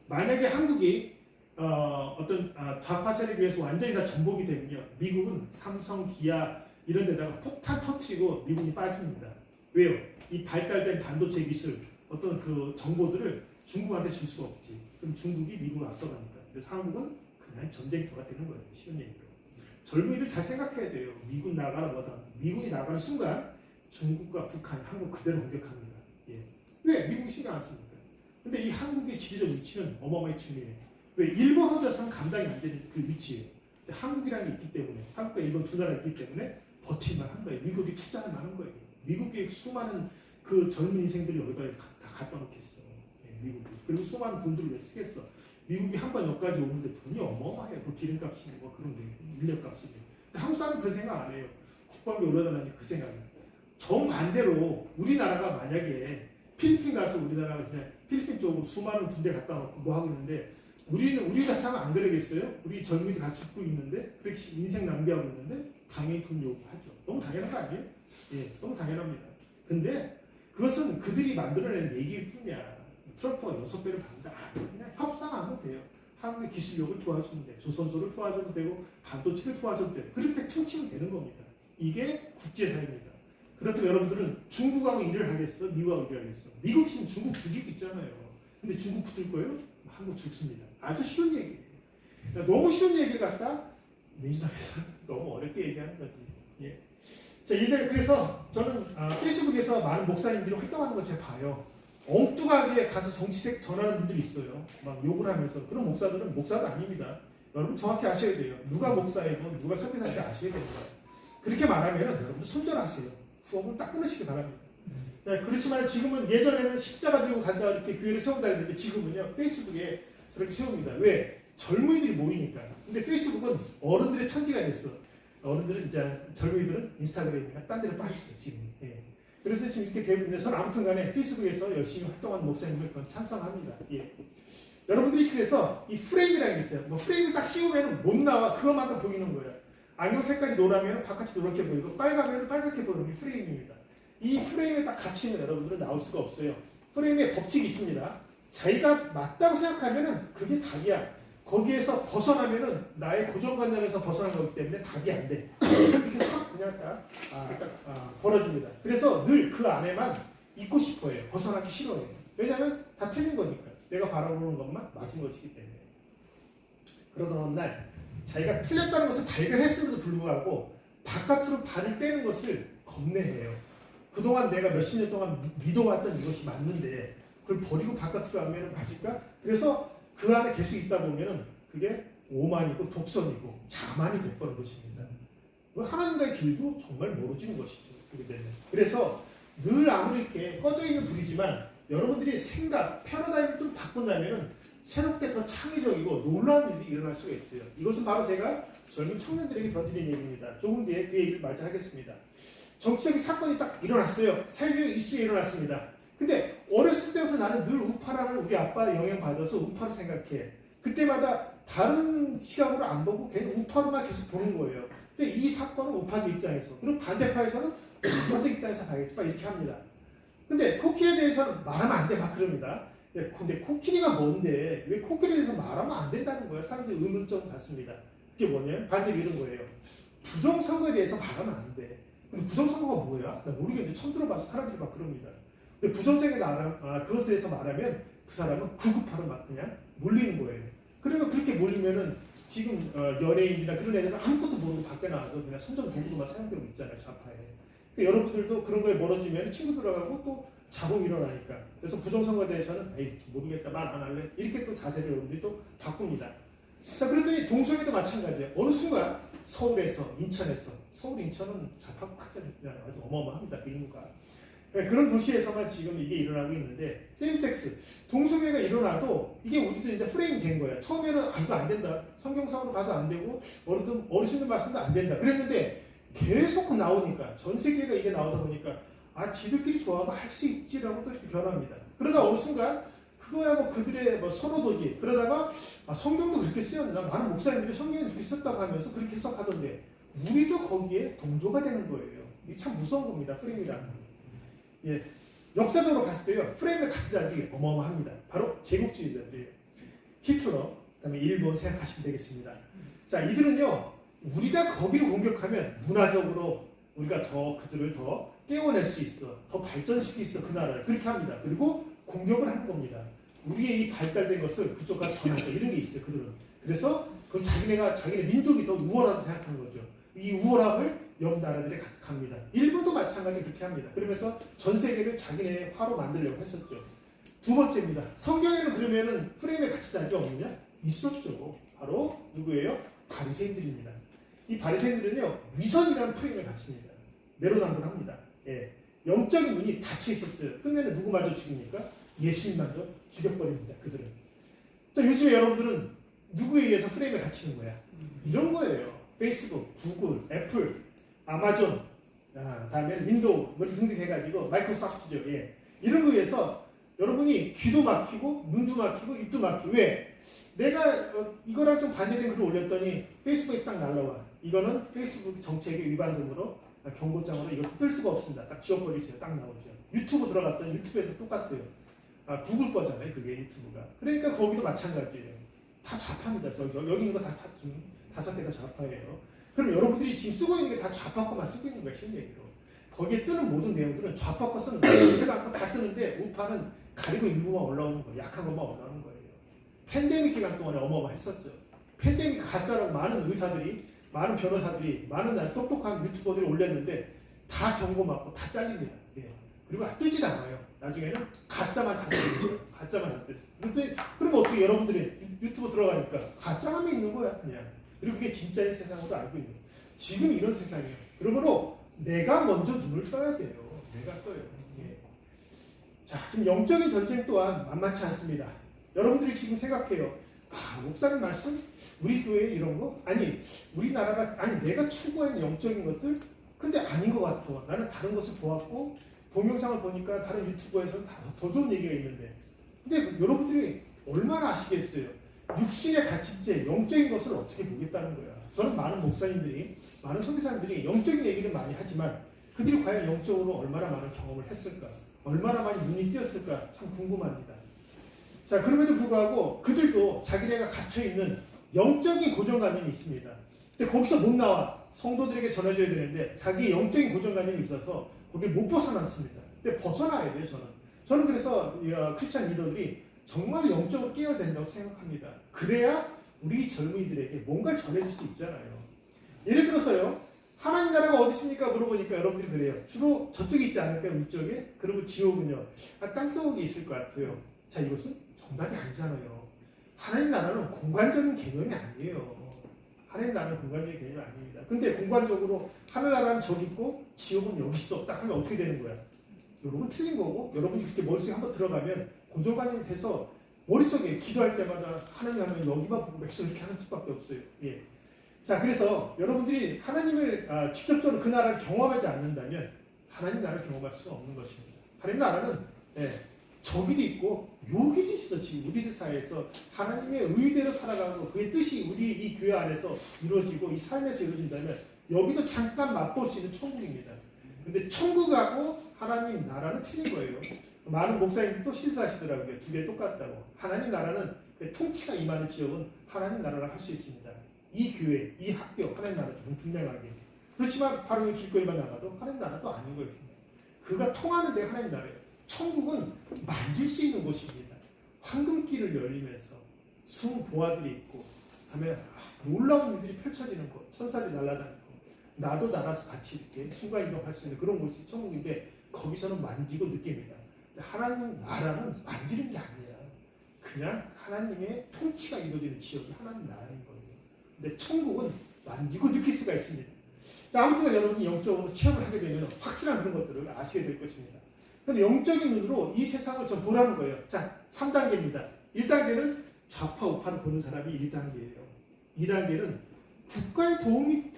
만약에 한국이 어떤 좌파 세력에 의해서 완전히 다 전복이 되면요. 미국은 삼성, 기아 이런 데다가 폭탄 터트리고 미국이 빠집니다. 왜요? 이 발달된 반도체 기술 어떤 그 정보들을 중국한테 줄 수가 없지. 그럼 중국이 미국을 앞서가니까. 그래서 한국은 그냥 전쟁터가 되는 거예요. 쉬운 얘기로. 젊은이들 잘 생각해야 돼요. 미군 나가라 뭐다. 미군이 나가는 순간 중국과 북한이 한국 그대로 공격합니다. 예. 왜? 미국이 신경 안 씁니까? 근데 이 한국의 지리적 위치는 어마어마하게 중요해요. 왜? 일본 혼자서는 감당이 안 되는 그 위치예요. 근데 한국이랑 있기 때문에 한국과 일본 두 나라가 있기 때문에 버틸만 한 거예요. 미국이 투자할 만한 거예요. 미국의 수많은 그 젊은 인생들이 여기다 다 갖다 놓겠어. 예, 미국이. 그리고 수많은 돈들을 왜 쓰겠어. 미국이 한 번 여기까지 오는데 돈이 어마어마해요. 그 기름값이 뭐 그런 게 인력값이. 한국 사람은 그 생각 안 해요. 국방비 올려달라니 그 생각이에요. 정반대로 우리나라가 만약에 필리핀 가서 우리나라가 그냥 필리핀 쪽으로 수많은 군대 갖다 놓고 뭐 하고 있는데 우리 같다면 안 그러겠어요? 우리 젊은이들 다 죽고 있는데 그렇게 인생 낭비하고 있는데 당연히 돈 요구하죠. 너무 당연한 거 아니에요? 예, 너무 당연합니다. 근데 그것은 그들이 만들어낸 얘기일 뿐이야. 트럼프가 6배를 받는다. 그냥 협상하면 돼요. 한국의 기술력을 도와주면 돼. 조선소를 도와줘도 되고 반도체를 도와줘도 되고 그렇게 퉁치면 되는 겁니다. 이게 국제사회입니다. 그렇다면 여러분들은 중국하고 일을 하겠어? 미국하고 일을 하겠어? 미국 지금 중국 죽이고 있잖아요. 근데 중국 붙을 거예요? 한국 죽습니다. 아주 쉬운 얘기예요. 너무 쉬운 얘기를 갖다 민주당에서 너무 어렵게 얘기하는 거지. 예. 자, 일단 그래서 저는 페이스북에서 많은 목사님들이 활동하는 거 제가 봐요. 엉뚱하게 가서 정치색 전하는 분들이 있어요. 막 욕을 하면서. 그런 목사들은 목사도 아닙니다. 여러분 정확히 아셔야 돼요. 누가 목사이고 누가 설교사인지 아셔야 됩니다. 그렇게 말하면 여러분들 손절하세요. 수업을 딱 끊으시기 바랍니다. 네, 그렇지만 지금은 예전에는 십자가 들고 가자 이렇게 교회를 세운다 했는데 지금은요 페이스북에 저렇게 세웁니다. 왜? 젊은이들이 모이니까. 근데 페이스북은 어른들의 천지가 됐어. 어른들은 이제 젊은이들은 인스타그램이나 딴 데로 빠지죠 지금. 예. 그래서 지금 이렇게 되고 있는데 저는 아무튼간에 페이스북에서 열심히 활동하는 목사님을 찬성합니다. 예. 여러분들이 그래서 이 프레임이라는 게 있어요. 뭐 프레임을 딱 씌우면 못 나와. 그것만 더 보이는 거예요. 안경 색깔이 노라면 바깥이 노랗게 보이고 빨가면 빨갛게 보이는 게 프레임입니다. 이 프레임에 딱 갇히면 여러분들은 나올 수가 없어요. 프레임에 법칙이 있습니다. 자기가 맞다고 생각하면은 그게 닭이야. 거기에서 벗어나면은 나의 고정관념에서 벗어난 거기 때문에 닭이 안 돼. 이렇게 딱 그냥 딱 벌어집니다. 그래서 늘 그 안에만 있고 싶어요. 벗어나기 싫어요. 왜냐하면 다 틀린 거니까. 내가 바라보는 것만 맞은 것이기 때문에. 그러던 어느 날 자기가 틀렸다는 것을 발견했음에도 불구하고 바깥으로 발을 떼는 것을 겁내해요. 그동안 내가 몇십 년 동안 믿어왔던 이것이 맞는데 그걸 버리고 바깥으로 하면 맞을까? 그래서 그 안에 계속 있다 보면 그게 오만이고 독선이고 자만이 돼버린 것입니다. 하나님과의 길도 정말 멀어지는 것이죠. 그래서 늘 아무리 이렇게 꺼져 있는 불이지만 여러분들이 생각, 패러다임을 좀 바꾼다면 새롭게 더 창의적이고 놀라운 일이 일어날 수가 있어요. 이것은 바로 제가 젊은 청년들에게 던지는 얘기입니다. 조금 뒤에 그 얘기를 마저 하겠습니다. 정치적인 사건이 딱 일어났어요. 사회적 이슈가 일어났습니다. 근데 어렸을 때부터 나는 늘 우파라는 우리 아빠 영향 받아서 우파로 생각해. 그때마다 다른 시각으로 안 보고 그냥 우파로만 계속 보는 거예요. 근데 이 사건은 우파들 입장에서, 그리고 반대파에서는 우파적 입장에서 봐야겠지, 막 이렇게 합니다. 근데 코끼리에 대해서는 말하면 안 돼, 막 그럽니다. 근데 코끼리가 뭔데 왜 코끼리에 대해서 말하면 안 된다는 거예요. 사람들이 의문점 같습니다. 그게 뭐냐면 반대로 이런 거예요. 부정선거에 대해서 말하면 안 돼. 근데 부정선거가 뭐야? 나 모르겠는데 처음 들어봐서 사람들이 막 그럽니다. 근데 부정선거에 그것에 대해서 말하면 그 사람은 구급하러 막 그냥 몰리는 거예요. 그러면 그렇게 몰리면은 지금 연예인이나 그런 애들은 아무것도 모르고 밖에 나와서 그냥 선전 도구도만 사용되고 있잖아요, 좌파에. 그러니까 여러분들도 그런 거에 멀어지면 친구 들어가고 또 자본이 일어나니까. 그래서 부정선거에 대해서는 에이 모르겠다, 말 안 할래, 이렇게 또 자세를 여러분들이 또 바꿉니다. 자, 그랬더니 동성애도 마찬가지예요. 어느 순간 서울에서, 인천에서, 서울, 인천은 좌파 확장이 아주 어마어마합니다, 그 인구가. 그런 도시에서만 지금 이게 일어나고 있는데, 세임섹스, 동성애가 일어나도 이게 우리도 이제 프레임 된 거야. 처음에는 이거 안 된다, 성경상으로 봐도 안 되고 어르신들 말씀도 안 된다 그랬는데, 계속 나오니까, 전 세계가 이게 나오다 보니까 지들끼리 좋아하면 할 수 있지라고 또 이렇게 변합니다. 그러다 어느 순간 그거야 뭐 그들의 뭐 선호도지. 그러다가 성경도 그렇게 쓰였나? 많은 목사님들이 성경에 그렇게 썼다고 하면서 그렇게 해석하던데, 우리도 거기에 동조가 되는 거예요. 이게 참 무서운 겁니다, 프레임이라는 게. 예, 역사적으로 봤을 때요, 프레임의 가치들이 어마어마합니다. 바로 제국주의자들이에요. 히틀러, 그다음에 일본 생각하시면 되겠습니다. 자, 이들은요, 우리가 거기를 공격하면 문화적으로 우리가 더 그들을 더 깨워낼 수 있어, 더 발전시킬 수 있어, 그 나라를. 그렇게 합니다. 그리고 공격을 하는 겁니다. 우리의 이 발달된 것을 그쪽 가서 전하자, 이런 게 있어요, 그들은. 그래서 그 자기네 민족이 더 우월하다고 생각하는 거죠. 이 우월함을 옆 나라들이 갑니다. 일본도 마찬가지로 그렇게 합니다. 그러면서 전 세계를 자기네 화로 만들려고 했었죠. 두 번째입니다. 성경에는 그러면은 프레임의 가치단이 없느냐? 있었죠. 바로 누구예요? 바리새인들입니다. 이 바리새인들은요, 위선이라는 프레임을 갖춥니다. 내로남불합니다. 예, 영적인 눈이 닫혀 있었어요. 끝내는 누구 마저 죽입니까? 예수님 마저 죽여버립니다, 그들은. 자, 요즘에 여러분들은 누구에 의해서 프레임에 갇히는 거야? 이런 거예요. 페이스북, 구글, 애플, 아마존, 다음에 윈도우, 뭐 등등 해가지고 마이크로소프트죠. 예, 이런 거에 의해서 여러분이 귀도 막히고 눈도 막히고 입도 막히고. 왜? 내가 이거랑 좀 반대된 글을 올렸더니 페이스북에서 딱 날라와. 이거는 페이스북 정책의 위반 등으로 경고장으로 이거 뜰 수가 없습니다. 딱 지워버리세요. 딱 나오죠. 유튜브 들어갔더니 유튜브에서 똑같아요. 구글 거잖아요, 그게 유튜브가. 그러니까 거기도 마찬가지예요. 다 좌파입니다. 여기 있는 거 다 지금 5개 다 좌파예요. 그럼 여러분들이 지금 쓰고 있는 게 다 좌파 거만 쓰고 있는 거예요, 실내기로. 거기에 뜨는 모든 내용들은 좌파 거 쓰는 거예요. 제가 아까 다 뜨는데 우파는 가리고 일부만 올라오는 거예요. 약한 것만 올라오는 거예요. 팬데믹 기간 동안에 어마어마했었죠. 팬데믹 가짜라고 많은 의사들이, 많은 변호사들이, 많은 똑똑한 유튜버들이 올렸는데 다 경고 맞고 다 잘립니다. 예. 그리고 뜨지도 않아요. 나중에는 가짜만 다 뜨는 가짜만 다 뜨는. 그럼 어떻게 여러분들이 유튜브 들어가니까 가짜만 있는 거야, 그냥. 그리고 그게 진짜인 세상으로 알고 있는 거예요. 지금 이런 세상이에요. 그러므로 내가 먼저 눈을 떠야 돼요. 내가 떠요. 예. 자, 지금 영적인 전쟁 또한 만만치 않습니다. 여러분들이 지금 생각해요. 목사님 말씀? 우리 교회에 이런 거? 아니, 우리나라가, 아니, 내가 추구하는 영적인 것들? 근데 아닌 것 같아. 나는 다른 것을 보았고, 동영상을 보니까 다른 유튜버에서는 더 좋은 얘기가 있는데. 근데 여러분들이 얼마나 아시겠어요? 육신의 가치째, 영적인 것을 어떻게 보겠다는 거야. 저는 많은 목사님들이, 많은 선교사님들이 영적인 얘기를 많이 하지만 그들이 과연 영적으로 얼마나 많은 경험을 했을까? 얼마나 많이 눈이 띄었을까? 참 궁금합니다. 자, 그럼에도 불구하고 그들도 자기네가 갇혀있는 영적인 고정관념이 있습니다. 근데 거기서 못 나와. 성도들에게 전해줘야 되는데 자기 영적인 고정관념이 있어서 거기를 못 벗어났습니다. 근데 벗어나야 돼요, 저는 그래서 크리스찬 리더들이 정말 영적으로 깨어야 된다고 생각합니다. 그래야 우리 젊은이들에게 뭔가를 전해줄 수 있잖아요. 예를 들어서요, 하나님 나라가 어디 있습니까? 물어보니까 여러분들이 그래요. 주로 저쪽에 있지 않을까요? 위쪽에? 그리고 지옥은요, 땅속에 있을 것 같아요. 자, 이것은 정답이 아니잖아요. 하나님 나라는 공간적인 개념이 아니에요. 하나님 나라는 공간적인 개념이 아닙니다. 근데 공간적으로 하늘나라는 저기 있고 지옥은 여기 있어 딱 하면 어떻게 되는 거야? 여러분 틀린 거고, 여러분이 그렇게 머릿속에 한번 들어가면 고정관념이 돼서 머릿속에 기도할 때마다 하나님 하면 여기만 보고 계속 이렇게 하는 수밖에 없어요. 예. 자, 그래서 여러분들이 하나님을 직접적으로 그 나라를 경험하지 않는다면 하나님 나라를 경험할 수가 없는 것입니다. 하나님 나라는 저기도 있고 여기도 있어. 지금 우리들 사이에서 하나님의 의대로 살아가고 그의 뜻이 우리 이 교회 안에서 이루어지고 이 삶에서 이루어진다면 여기도 잠깐 맛볼 수 있는 천국입니다. 근데 천국하고 하나님 나라는 틀린 거예요. 많은 목사님들이 또 실수하시더라고요. 두 개 똑같다고. 하나님 나라는 통치가 임하는 지역은 하나님 나라를 할 수 있습니다. 이 교회, 이 학교, 하나님 나라는 분명하게. 그렇지만 바로 이 길거리만 나가도 하나님 나라도 아닌 거예요. 그가 통하는 데가 하나님 나라예요. 천국은 만질 수 있는 곳입니다. 황금길을 열리면서 수많은 보화들이 있고 그다음에 놀라운 일들이 펼쳐지는 곳, 천사들이 날아다니고 나도 날아서 같이 이렇게 순간이동할 수 있는 그런 곳이 천국인데 거기서는 만지고 느낍니다. 하나님 나라는 만지는 게 아니야. 그냥 하나님의 통치가 이루어지는 지역이 하나님 나라인 거예요. 근데 천국은 만지고 느낄 수가 있습니다. 자, 아무튼 여러분이 영적으로 체험을 하게 되면 확실한 그런 것들을 아시게 될 것입니다. 그런데 영적인 눈으로 이 세상을 좀 보라는 거예요. 자, 3단계입니다. 1단계는 좌파 우파를 보는 사람이 1단계예요. 2단계는 국가에 도움이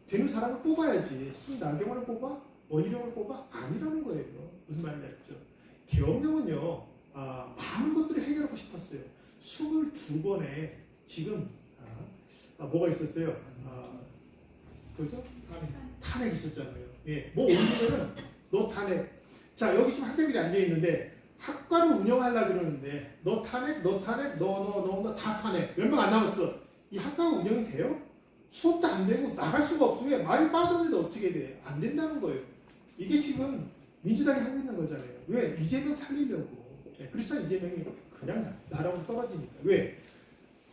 되는 사람을 뽑아야지. 나경원을 뽑아? 원희룡을 뽑아? 아니라는 거예요. 무슨 말인지 알죠? 계엄령은요, 많은 것들을 해결하고 싶었어요. 22번에 지금 뭐가 있었어요? 그죠? 탄핵 있었잖아요. 예, 뭐 올리면은 너 탄핵. 자, 여기 지금 학생들이 앉아 있는데 학과를 운영하려고 그러는데 너 탄핵, 너 탄핵, 너 다 탄핵. 몇 명 안 남았어. 이 학과가 운영이 돼요? 수업도 안 되고 나갈 수가 없어. 왜? 말이 빠졌는데 어떻게 돼? 안 된다는 거예요. 이게 지금 민주당이 하고 있는 거잖아요. 왜? 이재명 살리려고. 네, 그렇잖아. 이재명이 그냥 나라고 떨어지니까. 왜?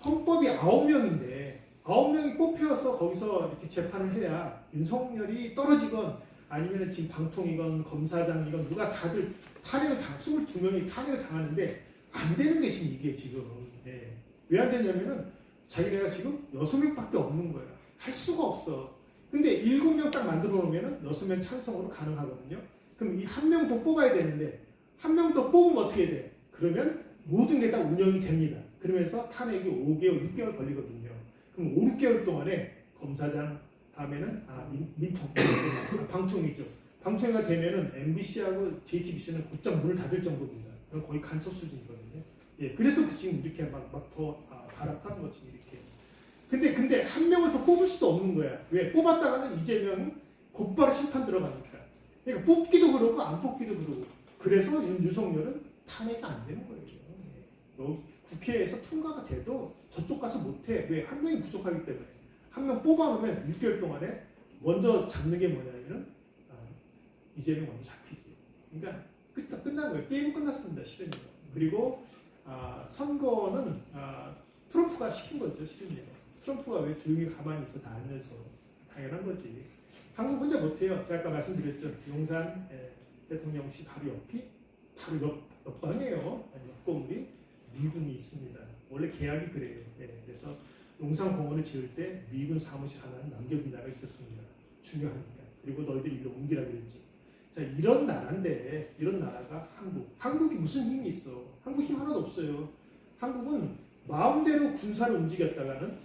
헌법이 9명인데 9명이 뽑혀서 거기서 이렇게 재판을 해야 윤석열이 떨어지건 아니면 지금 방통이건 검사장이건 누가 다들 탄핵을 22명이 탄핵을 당하는데 안 되는 것이 이게 지금. 네. 왜 안 되냐면은 자기네가 지금 6명밖에 없는 거야. 할 수가 없어. 근데 7명 딱 만들어 놓으면은 6명 찬성으로 가능하거든요. 그럼 이 한 명 더 뽑아야 되는데 한 명 더 뽑으면 어떻게 돼? 그러면 모든 게 다 운영이 됩니다. 그러면서 탄핵이 5개월, 6개월 걸리거든요. 그럼 5, 6개월 동안에 검사장 다음에는 방통이죠. 방통위가 되면은 MBC하고 JTBC는 곧장 문을 닫을 정도입니다. 그건 거의 간첩 수준이거든요. 예, 그래서 지금 이렇게 막 더 발악하는 거지 이렇게. 근데 한 명을 더 뽑을 수도 없는 거야. 왜? 뽑았다가는 이재명이 곧바로 심판 들어가니까. 그러니까 뽑기도 그러고 안 뽑기도 그러고. 그래서 윤석열은 탄핵이 안 되는 거예요. 여기 국회에서 통과가 돼도 저쪽 가서 못해. 왜? 한 명이 부족하기 때문에. 한 명 뽑아놓으면 6개월 동안에 먼저 잡는 게 뭐냐면은 이재명 먼저 잡히지. 그러니까 끝난 거예요. 게임은 끝났습니다. 실은요. 그리고 선거는 트럼프가 시킨 거죠. 실은요. 트럼프가 왜 조용히 가만히 있어 다 알면서. 당연한 거지. 한국 혼자 못해요. 제가 아까 말씀드렸죠. 용산 대통령실 바로 옆이 바로 옆방이에요. 옆 건물이 미군이 있습니다. 원래 계약이 그래요. 네, 그래서 용산공원을 지을 때 미군 사무실 하나는 남겨둔 나라가 있었습니다. 중요하니까. 그리고 너희들이 일로 옮기라 그랬죠. 자, 이런 나라인데 이런 나라가 한국이 무슨 힘이 있어? 한국 힘 하나도 없어요. 한국은 마음대로 군사를 움직였다가는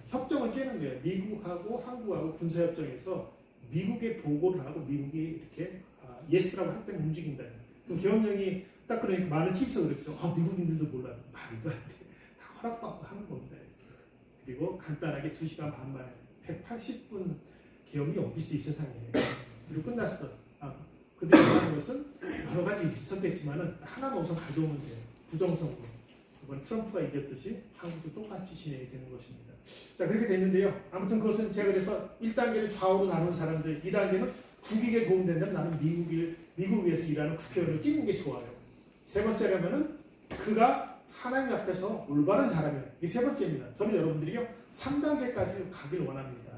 협정을 깨는 거예요. 미국하고 한국하고 군사협정에서 미국에 보고를 하고 미국이 이렇게 예스라고 할 때는 움직인다. 그럼 계엄령이 딱 그러니까 많은 팁에서 그랬죠. 미국인들도 몰라. 말도 안 돼. 다 허락받고 하는 겁니다. 그리고 간단하게 2시간 반 만에 180분 계엄이 어디 있어 이 세상에. 그리고 끝났어. 그들이 말하는 것은 여러 가지 있었겠지만은 하나만 우선 가져오면 돼요. 부정선거. 이번 트럼프가 이겼듯이 한국도 똑같이 진행이 되는 것입니다. 자, 그렇게 됐는데요. 아무튼 그것은 제가 그래서 1단계는 좌우로 나눈 사람들, 2단계는 국익에 도움된다면 나는 미국 위해서 일하는 국회의원을 찍는 게 좋아요. 세 번째라면은 그가 하나님 앞에서 올바른 자라면 이 세 번째입니다. 저는 여러분들이요 3단계까지 가길 원합니다.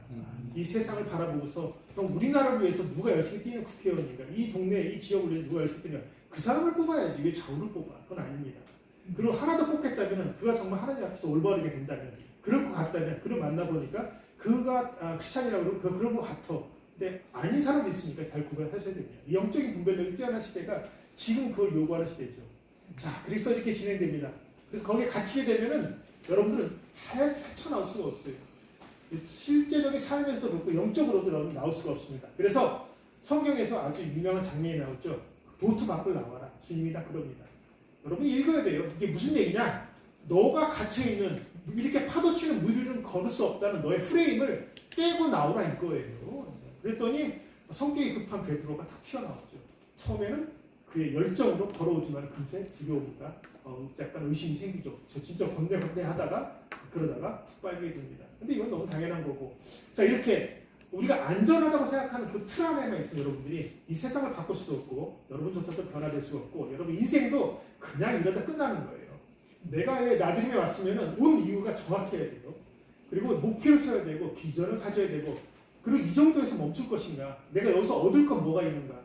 이 세상을 바라보고서 그럼 우리나라를 위해서 누가 열심히 뛰는 국회의원인가? 이 동네, 이 지역을 위해서 누가 열심히 뛰냐? 그 사람을 뽑아야지. 왜 좌우를 뽑아? 그건 아닙니다. 그리고 하나 더 뽑겠다면 그가 정말 하나님 앞에서 올바르게 된다면 그럴 것 같다면 그를 만나보니까 그가 크리스찬이라고 그러고 그런 것 같아. 근데 아닌 사람도 있으니까 잘 구별하셔야 됩니다. 이 영적인 분별력이 뛰어난 시대가 지금 그걸 요구하는 시대죠. 자, 그래서 이렇게 진행됩니다. 그래서 거기에 갇히게 되면은 여러분들은 헤쳐나올 수가 없어요. 실제적인 삶에서도 그렇고 영적으로도 여러분 나올 수가 없습니다. 그래서 성경에서 아주 유명한 장면이 나오죠. 보트 밖을 나와라. 주님이 다 그럽니다. 여러분 읽어야 돼요. 이게 무슨 얘기냐? 너가 갇혀있는 이렇게 파도치는 물 위는 걸을 수 없다는 너의 프레임을 깨고 나오라 이거예요. 그랬더니 성격이 급한 베드로가 탁 튀어나왔죠. 처음에는 그의 열정으로 걸어오지만 금세 두려움과 약간 의심이 생기죠. 저 진짜 건네 하다가 그러다가 툭 빠지게 됩니다. 근데 이건 너무 당연한 거고. 자, 이렇게 우리가 안전하다고 생각하는 그 틀 안에만 있으면 여러분들이 이 세상을 바꿀 수도 없고 여러분조차도 변화될 수 없고 여러분 인생도 그냥 이러다 끝나는 거예요. 내가 왜 나들임에 왔으면 온 이유가 정확해야 돼요. 그리고 목표를 세워야 되고 비전을 가져야 되고 그리고 이 정도에서 멈출 것인가? 내가 여기서 얻을 건 뭐가 있는가?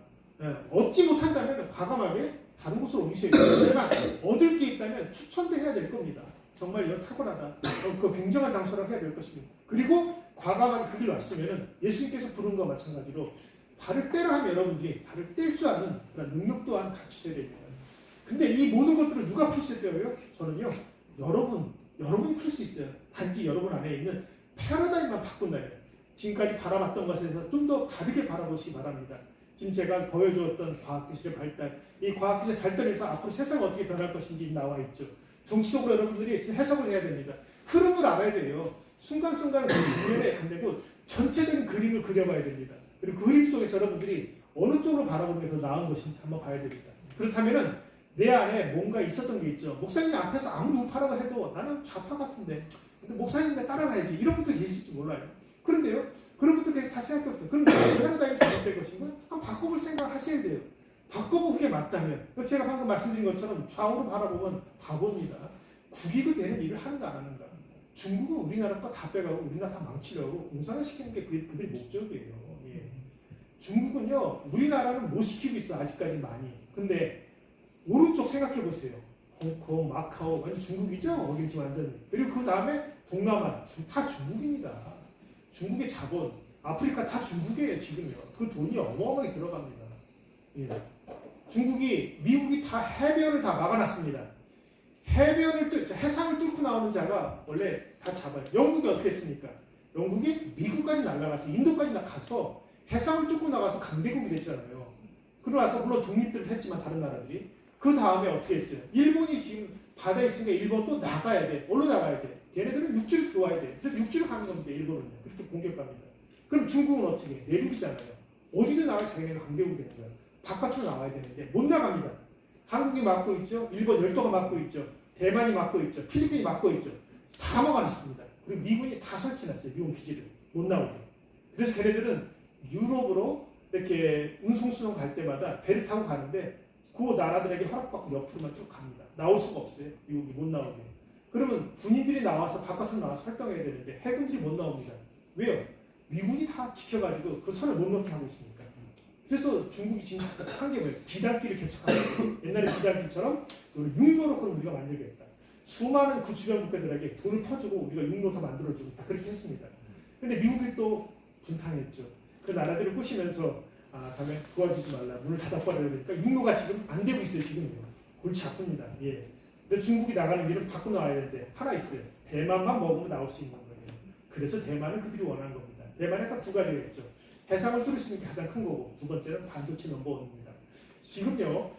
얻지 못한다면 과감하게 다른 곳으로 옮기셔야 돼요. 하지만 얻을 게 있다면 추천도 해야 될 겁니다. 정말 여기 탁월하다. 그 굉장한 장소라고 해야 될 것입니다. 그리고 과감하게 그 길로 왔으면 예수님께서 부른 것과 마찬가지로 발을 떼라 하면 여러분들이 발을 뗄 줄 아는 그런 능력 또한 갖추셔야 됩니다. 근데 이 모든 것들을 누가 풀 수 있어요? 저는요. 여러분이 풀 수 있어요. 단지 여러분 안에 있는 패러다임만 바꾼다면 지금까지 바라봤던 것에서 좀 더 다르게 바라보시기 바랍니다. 지금 제가 보여주었던 과학기술의 발달, 이 과학기술의 발달에서 앞으로 세상이 어떻게 변할 것인지 나와 있죠. 정치적으로 여러분들이 지금 해석을 해야 됩니다. 흐름을 알아야 돼요. 순간순간 국면에 안 되고 전체적인 그림을 그려봐야 됩니다. 그리고 그 그림 속에서 여러분들이 어느 쪽으로 바라보는 게 더 나은 것인지 한번 봐야 됩니다. 그렇다면은 내 안에 뭔가 있었던 게 있죠. 목사님 앞에서 아무리 우파라고 해도 나는 좌파 같은데 근데 목사님과 따라가야지 이런 분들 계실지 몰라요. 그런데요. 그런 분들 계속 다 생각해보세요. 그럼 패러다임이 잘못된 것인가? 한번 바꿔볼 생각을 하셔야 돼요. 바꿔보고 그게 맞다면 제가 방금 말씀드린 것처럼 좌우로 바라보면 바보입니다. 국익이 되는 일을 하는가 안 하는가. 중국은 우리나라 거 다 빼가고 우리나라 다 망치려고 공산화시키는 게 그들의 목적이에요. 예. 중국은요. 우리나라는 못 시키고 있어 아직까지 많이. 근데 오른쪽 생각해보세요. 홍콩, 마카오 완전 중국이죠. 거기 지금 완전히. 그리고 그 다음에 동남아 다 중국입니다. 중국의 자본, 아프리카 다 중국이에요 지금요. 그 돈이 어마어마하게 들어갑니다. 예. 미국이 다 해변을 다 막아놨습니다. 해상을 뚫고 나오는 자가 원래 다 잡아요. 영국이 어떻게 했습니까? 영국이 미국까지 날아가서 인도까지 가서 해상을 뚫고 나가서 강대국이 됐잖아요. 그러고 나서 물론 독립들을 했지만 다른 나라들이 그 다음에 어떻게 했어요? 일본이 지금 바다에 있으니까 일본 또 나가야 돼. 어디로 나가야 돼? 걔네들은 육지로 들어와야 돼. 그래서 육지로 가는 겁니다. 일본은 그렇게 공격합니다. 그럼 중국은 어떻게 해? 내륙이잖아요. 어디든 나가야 자기네가 강대국이 되는 거야. 바깥으로 나와야 되는데 못 나갑니다. 한국이 막고 있죠. 일본 열도가 막고 있죠. 대만이 막고 있죠. 필리핀이 막고 있죠. 다 막아놨습니다. 그리고 미군이 다 설치해놨어요. 미군 기지를. 못 나오게. 그래서 걔네들은 유럽으로 이렇게 운송수송 갈 때마다 배를 타고 가는데 그 나라들에게 허락받고 옆으로만 쭉 갑니다. 나올 수가 없어요. 미국이 못 나오게. 그러면 군인들이 나와서 바깥으로 나와서 활동해야 되는데 해군들이 못 나옵니다. 왜요? 미군이 다 지켜가지고 그 선을 못 넘게 하고 있으니까. 그래서 중국이 지금 한 게 뭐예요? 비단길을 개척하고 옛날에 비단길처럼 육로로 그럼 우리가 만들겠다. 수많은 그 주변 국가들에게 돈을 퍼주고 우리가 육로 더 만들어주고 다 그렇게 했습니다. 근데 미국이 또 분탕했죠. 그 나라들을 꼬시면서 다음에 도와주지 말라. 문을 닫아버려야 되니까 육로가 지금 안 되고 있어요. 지금요. 골치 아픕니다. 예. 근데 중국이 나가는 길은 밖으로 나와야 되는데 하나 있어요. 대만만 먹으면 나올 수 있는 거예요. 그래서 대만은 그들이 원하는 겁니다. 대만에 딱 두 가지가 있죠. 해상을 뚫을 수 있는 게 가장 큰 거고 두 번째는 반도체 넘버원입니다. 지금요.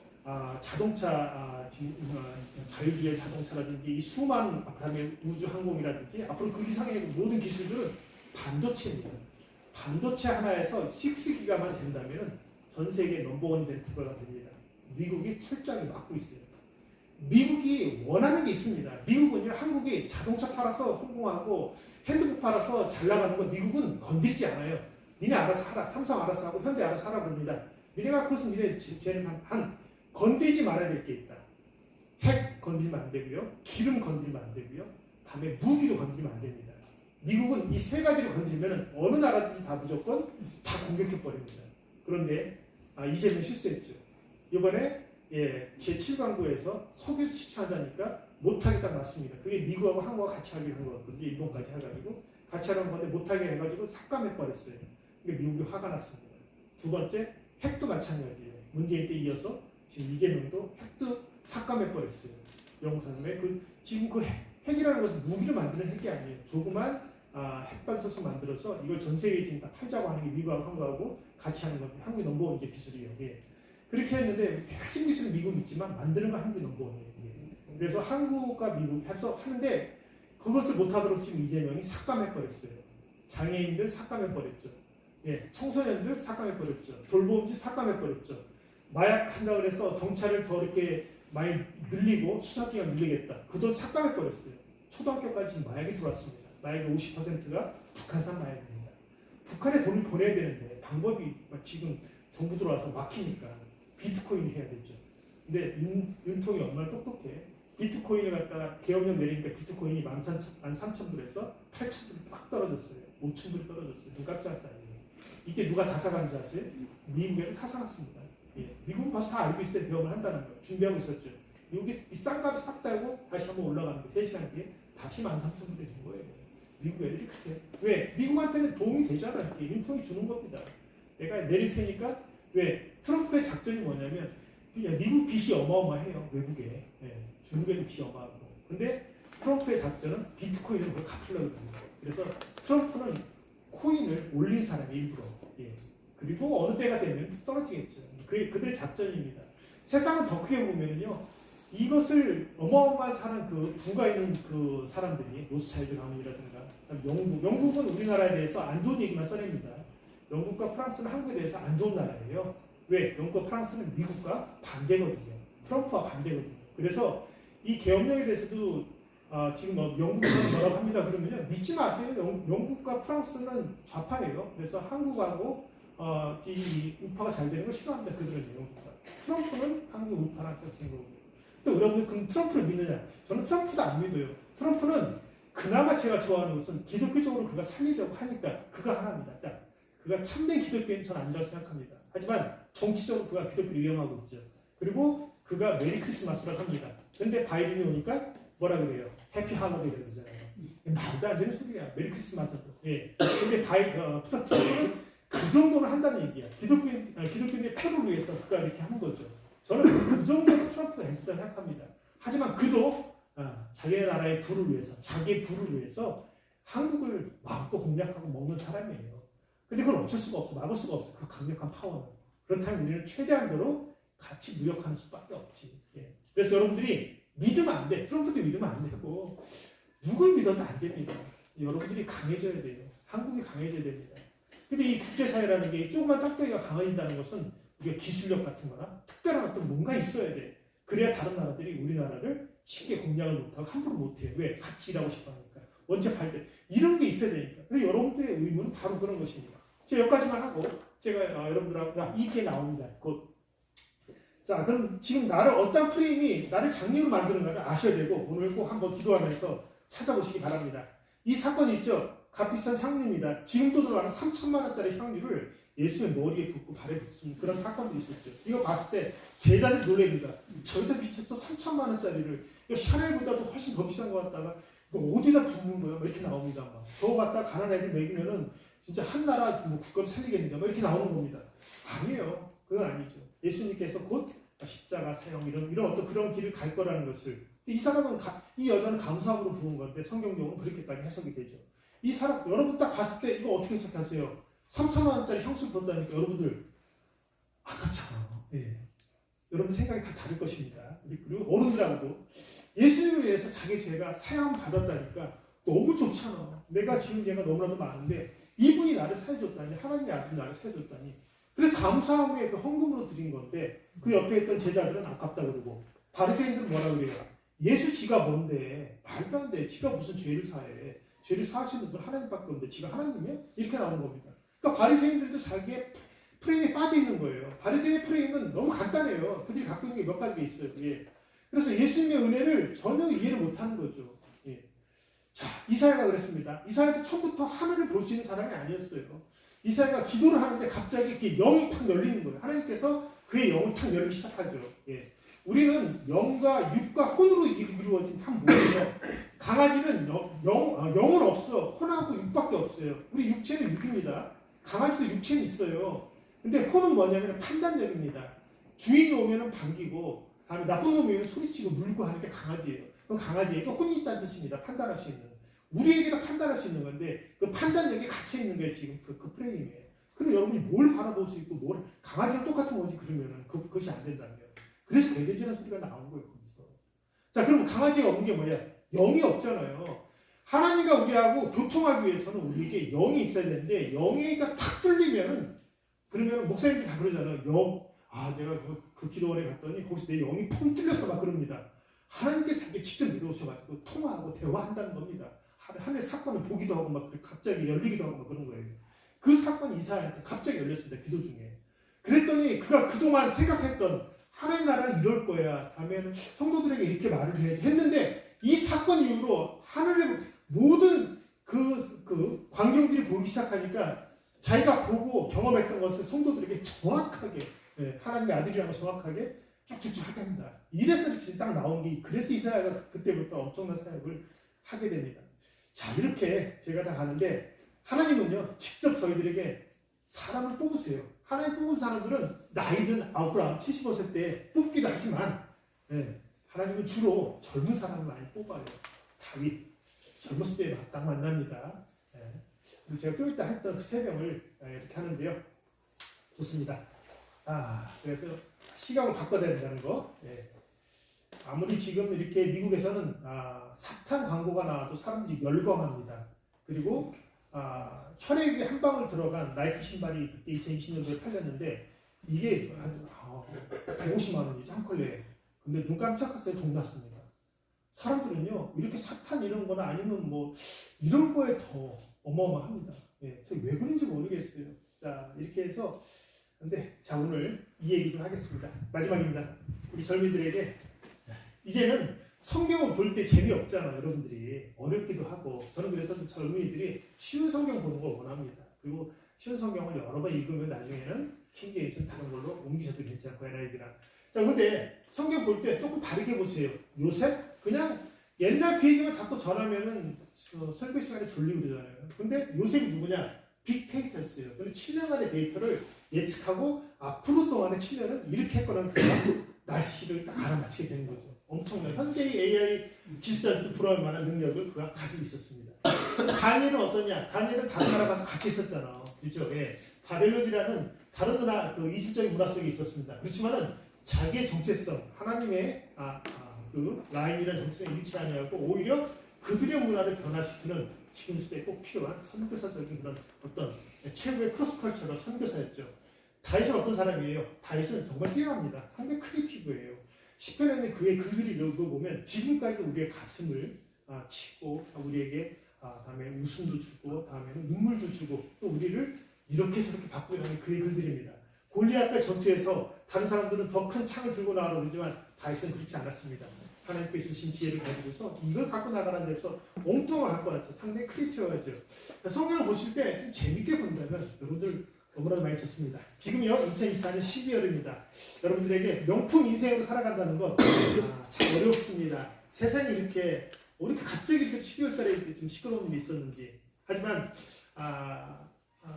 자동차, 자유주의 자동차라든지 이 수많은 그다음에 우주 항공이라든지 앞으로 그 이상의 모든 기술들은 반도체입니다. 반도체 하나에서 6기가만 된다면 전 세계 넘버원이 될 국가가 됩니다. 미국이 철저하게 막고 있어요. 미국이 원하는 게 있습니다. 미국은요, 한국이 자동차 팔아서 성공하고 핸드폰 팔아서 잘 나가는 건 미국은 건들지 않아요. 니네 알아서 하라. 삼성 알아서 하고 현대 알아서 하라 그럽니다. 니네가 그것은 쟤는 건들지 말아야 될 게 있다. 핵 건들면 안 되고요. 기름 건들면 안 되고요. 다음에 무기로 건들면 안 됩니다. 미국은 이 세 가지를 건드리면 어느 나라든지 다 무조건 다 공격해버립니다. 그런데 이재명 실수했죠. 이번에 제7광구에서 석유 수출한다니까 못하게 딱 맞습니다. 그게 미국하고 한국과 같이 하기로 한 거거든요. 일본까지 해가지고 같이 하는 건데 못하게 해가지고 삭감해버렸어요. 그러니까 미국이 화가 났습니다. 두 번째 핵도 마찬가지예요. 문재인 때 이어서 지금 이재명도 핵도 삭감해버렸어요. 영국 사람의 지금 그 핵이라는 것은 무기를 만드는 핵이 아니에요. 조그만 핵발전소 만들어서 이걸 전 세계에 지금 다 팔자고 하는 게 미국하고 한국하고 같이 하는 겁니다. 한국이 넘버원 이제 기술이에요. 예. 그렇게 했는데 핵심 기술은 미국이 있지만 만드는 건 한국이 넘버원이에요. 예. 그래서 한국과 미국이 해서 하는데 그것을 못하도록 지금 이재명이 삭감해버렸어요. 장애인들 삭감해버렸죠. 예. 청소년들 삭감해버렸죠. 돌봄지 삭감해버렸죠. 마약 한다 그래서 경찰을 더 이렇게 많이 늘리고 수사기간 늘리겠다. 그 돈 삭감해버렸어요. 초등학교까지 지금 마약이 들어왔습니다. 마약의 50%가 북한산 마약입니다. 북한에 돈을 보내야 되는데 방법이 지금 정부 들어와서 막히니까 비트코인 해야 되죠. 근데 윤통이 얼마나 똑똑해. 비트코인을 갖다가 계엄령 내리니까 비트코인이 13,000불에서 8,000불이 딱 떨어졌어요. 5,000불이 떨어졌어요. 눈 깜짝 사이에. 이때 누가 다 사간 줄 아세요? 미국에서 다 사갔습니다. 예. 미국은 벌써 다 알고 있어요. 계엄을 한다는 걸. 준비하고 있었죠. 미국이 이 쌍값이 싹 달고 다시 한번 올라가는 게 3시간 뒤에 다시 13,000불이 된 거예요. 미국 애들이 그렇게. 왜? 미국한테는 도움이 되잖아. 이렇게 윤통이 주는 겁니다. 내가 내릴 테니까. 왜? 트럼프의 작전이 뭐냐면 미국 빚이 어마어마해요. 외국에. 예. 중국에는 빚이 어마하고. 근데 트럼프의 작전은 비트코인을 그걸 갚으려고 합니다. 그래서 트럼프는 코인을 올린 사람이 일부러. 예. 그리고 어느 때가 되면 떨어지겠죠. 그들의 작전입니다. 세상은 더 크게 보면요. 이것을 어마어마한 사람, 부가 있는 그 사람들이, 로스차일드 가문이라든가, 영국은 우리나라에 대해서 안 좋은 얘기만 써냅니다. 영국과 프랑스는 한국에 대해서 안 좋은 나라예요. 왜? 영국과 프랑스는 미국과 반대거든요. 트럼프와 반대거든요. 그래서 이 계엄령에 대해서도 지금 영국은 뭐라고 합니다. 그러면요. 믿지 마세요. 영국과 프랑스는 좌파예요. 그래서 한국하고 이 우파가 잘 되는 거 싫어합니다. 그들은 영국과. 트럼프는 한국 우파랑 같은 거고. 또 여러분 그럼 트럼프를 믿느냐? 저는 트럼프도 안 믿어요. 트럼프는 그나마 제가 좋아하는 것은 기독교적으로 그가 살리려고 하니까 그가 하나입니다. 딱 그가 참된 기독교인 저는 아니라고 생각합니다. 하지만 정치적으로 그가 기독교를 이용하고 있죠. 그리고 그가 메리 크리스마스라고 합니다. 그런데 바이든이 오니까 뭐라 그래요? 해피 할로데이 그러잖아요. 말도 안 되는 소리야. 메리 크리스마스도. 예. 근데 트럼프는 그 정도는 한다는 얘기야. 기독교인의 표를 위해서 그가 이렇게 하는 거죠. 저는 그 정도로 트럼프가 괜찮다고 생각합니다. 하지만 그도 자기네 나라의 부를 위해서, 자기의 부를 위해서 한국을 마음껏 공략하고 먹는 사람이에요. 근데 그건 어쩔 수가 없어. 막을 수가 없어. 그 강력한 파워는. 그렇다면 우리는 최대한도로 같이 무역하는 수밖에 없지. 예. 그래서 여러분들이 믿으면 안 돼. 트럼프도 믿으면 안 되고 누굴 믿어도 안 됩니다. 여러분들이 강해져야 돼요. 한국이 강해져야 됩니다. 근데 이 국제사회라는 게 조그만 딱대기가 강해진다는 것은 우리가 기술력 같은 거나 특별한 어떤 뭔가 있어야 돼. 그래야 다른 나라들이 우리나라를 쉽게 공략을 못하고 함부로 못해요. 왜? 같이 일하고 싶어 하니까. 원체 발대. 이런 게 있어야 되니까. 그래서 여러분들의 의무는 바로 그런 것입니다. 제가 여기까지만 하고 제가 여러분들하고 이 기회 나옵니다. 곧. 자, 그럼 지금 나를 어떤 프레임이 나를 장님으로 만드는가를 아셔야 되고 오늘 꼭 한번 기도하면서 찾아보시기 바랍니다. 이 사건이 있죠. 값비싼 향유입니다. 지금도 들어가는 3천만 원짜리 향유를 예수의 머리에 붓고 발에 붓는 그런 사건도 있었죠. 이거 봤을 때 제자들 놀랍니다. 저기다 미쳤어 3천만 원짜리를 샤넬보다도 훨씬 더 비싼 거 갖다가 이거 어디다 붓는 거야? 이렇게 나옵니다. 막. 저거 갖다 가난 애들 먹이면은 진짜 한 나라 국가를 살리겠는데 막 이렇게 나오는 겁니다. 아니에요. 그건 아니죠. 예수님께서 곧 십자가 사형 이런 어떤 그런 길을 갈 거라는 것을 이 사람은 이 여자는 감사함으로 부은 건데 성경적으로 그렇게까지 해석이 되죠. 이 사람 여러분 딱 봤을 때 이거 어떻게 해석하세요? 3천만 원짜리 향수 본다니까 여러분들 아깝잖아. 예. 여러분 생각이 다 다를 것입니다. 그리고 어른들하고도 예수님을 위해서 자기 죄가 사형 받았다니까 너무 좋잖아. 내가 지은 죄가 너무나도 많은데 이분이 나를 살려줬다니 하나님의 아들이 나를 살려줬다니 그래 감사함에 그 헌금으로 드린 건데 그 옆에 있던 제자들은 아깝다 그러고 바리새인들은 뭐라 그래요? 예수 지가 뭔데 말도 안 돼. 지가 무슨 죄를 사해. 죄를 사하시는 분 하나님밖에 없는데 지가 하나님이야? 이렇게 나오는 겁니다. 그러니까 바리새인들도 자기의 프레임에 빠져 있는 거예요. 바리새인의 프레임은 너무 간단해요. 그들이 갖고 있는 게 몇 가지가 있어요. 예. 그래서 예수님의 은혜를 전혀 이해를 못하는 거죠. 예. 자, 이사야가 그랬습니다. 이사야도 처음부터 하늘을 볼 수 있는 사람이 아니었어요. 이사야가 기도를 하는데 갑자기 이렇게 영이 탁 열리는 거예요. 하나님께서 그의 영을 탁 열기 시작하죠. 예. 우리는 영과 육과 혼으로 이루어진 한 몸이에요. 강아지는 영은 없어. 혼하고 육밖에 없어요. 우리 육체는 육입니다. 강아지도 육체는 있어요. 근데 혼은 뭐냐면 판단력입니다. 주인이 오면은 반기고 다음에 나쁜 놈이면 소리치고 물고 하는 게 강아지예요. 그 강아지에게 혼이 있다는 뜻입니다. 판단할 수 있는. 우리에게도 판단할 수 있는 건데 그 판단력이 갇혀 있는 게 지금 그 프레임이에요. 그럼 여러분이 뭘 바라볼 수 있고 뭘 강아지랑 똑같은 거지 그러면은 그것이 안 된다는 거예요. 그래서 개돼지라는 소리가 나오는 거예요. 거기서. 자, 그럼 강아지가 없는 게 뭐야? 영이 없잖아요. 하나님과 우리하고 교통하기 위해서는 우리에게 영이 있어야 되는데 영이가 탁 뚫리면은 그러면 목사님들이 다 그러잖아요. 내가 그 기도원에 갔더니 거기서 내 영이 펑 뚫렸어 막 그럽니다. 하나님께서 자기 직접 내려오셔가지고 통화하고 대화한다는 겁니다. 하나의 사건을 보기도 하고 막 갑자기 열리기도 하고 막 그런 거예요. 그 사건이 이사야한테 갑자기 열렸습니다. 기도 중에. 그랬더니 그가 그동안 생각했던 하나님 나라는 이럴 거야. 다음에는 성도들에게 이렇게 말을 해야지 했는데 이 사건 이후로 하늘의 모든 그 광경들이 보이기 시작하니까 자기가 보고 경험했던 것을 성도들에게 정확하게 하나님의 아들이라는 걸 정확하게 쭉쭉쭉 하게 합니다. 이래서 이렇게 딱 나온 게 그래서 이사야가 그때부터 엄청난 사역을 하게 됩니다. 자, 이렇게 제가 다 가는데 하나님은요 직접 저희들에게 사람을 뽑으세요. 하나님 뽑은 사람들은 나이든 아브라함 75세 때 뽑기도 하지만 하나님은 주로 젊은 사람을 많이 뽑아요. 다윗 젊었을 때 딱 만납니다. 그리고 제가 좀 이따 했던 그 세 명을 이렇게 하는데요. 좋습니다. 그래서 시각을 바꿔야 된다는 거. 아무리 지금 이렇게 미국에서는 사탕 광고가 나와도 사람들이 열광합니다. 그리고 혈액이 한 방울 들어간 나이키 신발이 그때 2020년도에 팔렸는데 이게 150만 원이죠 한 컬레에. 근데 눈 깜짝했어요. 돈 났습니다. 사람들은요 이렇게 사탄 이런 거나 아니면 뭐 이런 거에 더 어마어마합니다. 왜 그런지 모르겠어요. 자, 이렇게 해서 근데 자, 오늘 이 얘기 좀 하겠습니다. 마지막입니다. 우리 젊은이들에게 이제는 성경을 볼 때 재미없잖아요. 여러분들이 어렵기도 하고 저는 그래서 젊은이들이 쉬운 성경 보는 걸 원합니다. 그리고 쉬운 성경을 여러 번 읽으면 나중에는 킹제임스 다른 걸로 옮기셔도 괜찮고 NIV랑. 자, 근데 성경 볼 때 조금 다르게 보세요. 요셉 그냥 옛날 그 얘기만 자꾸 전하면은 설교 시간에 졸리고 그러잖아요. 근데 요셉이 누구냐? 빅데이터였어요. 근데 7년간의 데이터를 예측하고 앞으로 동안의 7년은 이렇게 했거나 날씨를 딱 알아맞히게 되는 거죠. 엄청난 현대의 AI 기술자들도 부러울 만한 능력을 그가 가지고 있었습니다. 다니엘은 어떠냐? 다니엘은 다른 나라 가서 같이 있었잖아. 그렇죠? 바벨론이라는 다른 나라 그 이집적인 문화 속에 있었습니다. 그렇지만은 자기의 정체성, 하나님의 그 라인이라는 정체성에 일치 아니하고 오히려 그들의 문화를 변화시키는 지금 시대에 꼭 필요한 선교사적인 그런 어떤 최고의 크로스컬처럴 선교사였죠. 다윗은 어떤 사람이에요? 다윗은 정말 뛰어납니다. 상당히 크리에이티브예요. 시편에는 그의 글들을 읽어보면 지금까지 우리의 가슴을 치고 우리에게 다음에 웃음도 주고 다음에는 눈물도 주고 또 우리를 이렇게 저렇게 바꾸게 하는 그의 글들입니다. 골리앗과 전투에서 다른 사람들은 더 큰 창을 들고 나가라고 그러지만 다윗은 그렇지 않았습니다. 하나님께서 주신 지혜를 가지고서 이걸 갖고 나가라는 데서 엉뚱을 갖고 왔죠. 상당히 크리티어하죠. 성경을 보실 때 좀 재밌게 본다면 여러분들 너무나도 많이 좋습니다. 지금요 2024년 12월입니다. 여러분들에게 명품 인생으로 살아간다는 건 참 어렵습니다. 세상이 이렇게 갑자기 이렇게 12월달에 이렇게 좀 시끄러운 일이 있었는지. 하지만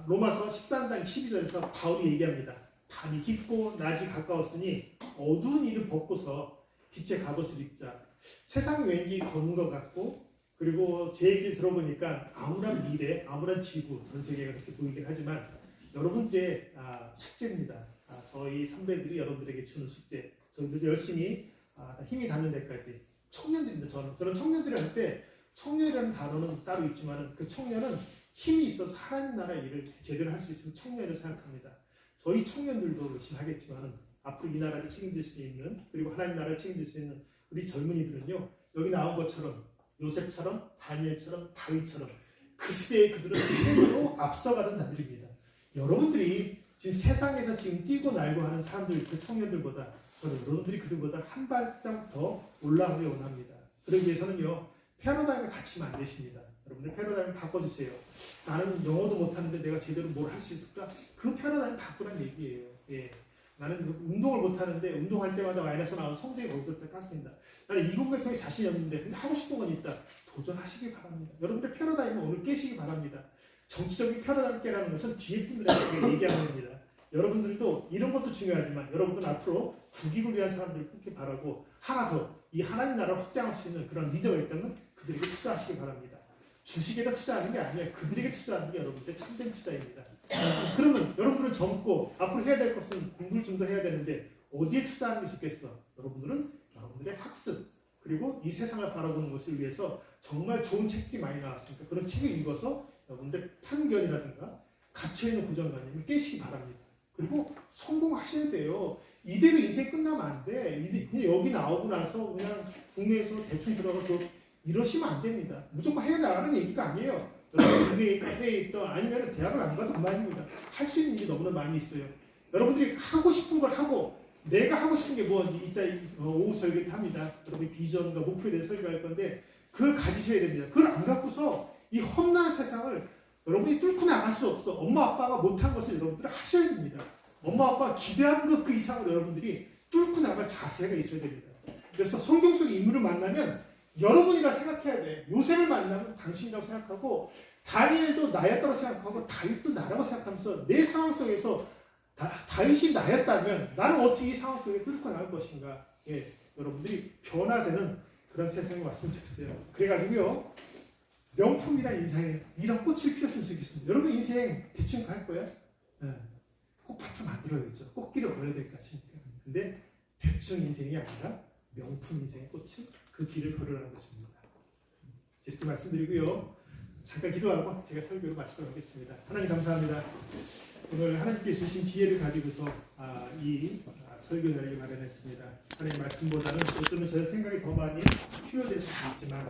로마서 13장 12절에서 바울이 얘기합니다. 밤이 깊고 낮이 가까웠으니 어두운 일을 벗고서 빛의 갑옷을 입자. 세상이 왠지 검은 것 같고 그리고 제 얘기를 들어보니까 암울한 미래, 암울한 지구, 전 세계가 그렇게 보이긴 하지만 여러분들의 숙제입니다. 저희 선배들이 여러분들에게 주는 숙제. 저희들 열심히 힘이 닿는 데까지. 청년들입니다. 저는 청년들이 할 때 청년이라는 단어는 따로 있지만 그 청년은 힘이 있어서 하나님 나라 일을 제대로 할 수 있으면 청년을 생각합니다. 저희 청년들도 열심히 하겠지만 앞으로 이 나라를 책임질 수 있는 그리고 하나님 나라를 책임질 수 있는 우리 젊은이들은요. 여기 나온 것처럼 요셉처럼 다니엘처럼 다윗처럼 그 시대에 그들은 최고로 앞서가던 자들입니다. 여러분들이 지금 세상에서 지금 뛰고 날고 하는 사람들 그 청년들보다 저는 여러분들이 그들보다 한 발짝 더 올라가길 원합니다. 그러기 위해서는요. 패러다임을 갖추면 안 되십니다. 여러분들 패러다임을 바꿔주세요. 나는 영어도 못하는데 내가 제대로 뭘 할 수 있을까? 그 패러다임 바꾸란 얘기예요. 나는 운동을 못하는데 운동할 때마다 마이너스 나와서 성적이 거기서 깎인다. 나는 이공계통에 자신이 없는데 근데 하고 싶은 건 있다. 도전하시기 바랍니다. 여러분들 패러다임을 오늘 깨시기 바랍니다. 정치적인 패러다임 깨라는 것은 뒤에 분들에게 얘기하는 겁니다. 여러분들도 이런 것도 중요하지만 여러분들은 앞으로 국익을 위한 사람들을 꼭 바라고 하나 더 이 하나님 나라를 확장할 수 있는 그런 리더가 있다면 그들에게 투자하시기 바랍니다. 주식에다 투자하는 게 아니에요. 그들에게 투자하는 게 여러분들의 참된 투자입니다. 그러면 여러분들은 젊고 앞으로 해야 될 것은 공부를 좀 더 해야 되는데 어디에 투자하는 게 좋겠어? 여러분들은 여러분들의 학습 그리고 이 세상을 바라보는 것을 위해서 정말 좋은 책들이 많이 나왔으니까 그런 책을 읽어서 여러분들의 편견이라든가 갇혀있는 고정관념을 깨시기 바랍니다. 그리고 성공하셔야 돼요. 이대로 인생 끝나면 안 돼. 그냥 여기 나오고 나서 그냥 국내에서 대충 들어가서 이러시면 안 됩니다. 무조건 해야 나가는 얘기가 아니에요. 여러분 국내에 있던 아니면 대학을 안 가도 그만입니다. 할 수 있는 게 너무나 많이 있어요. 여러분들이 하고 싶은 걸 하고 내가 하고 싶은 게 뭔지 이따 오후 설교 합니다. 여러분의 비전과 목표에 대해 설교할 건데 그걸 가지셔야 됩니다. 그걸 안 갖고서 이 험난한 세상을 여러분이 뚫고 나갈 수 없어. 엄마 아빠가 못한 것을 여러분들은 하셔야 됩니다. 엄마 아빠가 기대한 것 그 이상으로 여러분들이 뚫고 나갈 자세가 있어야 됩니다. 그래서 성경 속의 인물을 만나면 여러분이라 생각해야 돼. 요셉을 만나면 당신이라고 생각하고 다니엘도 나였다고 생각하고 다윗도 나라고 생각하면서 내 상황 속에서 다윗이 나였다면 나는 어떻게 이 상황 속에 뚫고 나갈 것인가. 예, 여러분들이 변화되는 그런 세상이 왔으면 좋겠어요. 그래가지고요. 명품이란 인생에 이런 꽃을 피웠으면 좋겠습니다. 여러분 인생 대충 갈 거야? 네. 꽃밭을 만들어야죠. 꽃길을 걸어야 될 것 같으니까. 근데 대충 인생이 아니라 명품 인생의 꽃은 그 길을 걸으라는 것입니다. 이렇게 말씀드리고요. 잠깐 기도하고 제가 설교를 마치도록 하겠습니다. 하나님 감사합니다. 오늘 하나님께서 주신 지혜를 가지고서 이 설교 자리를 마련했습니다. 하나님 말씀보다는 어쩌면 제 생각이 더 많이 필요될 수도 있지만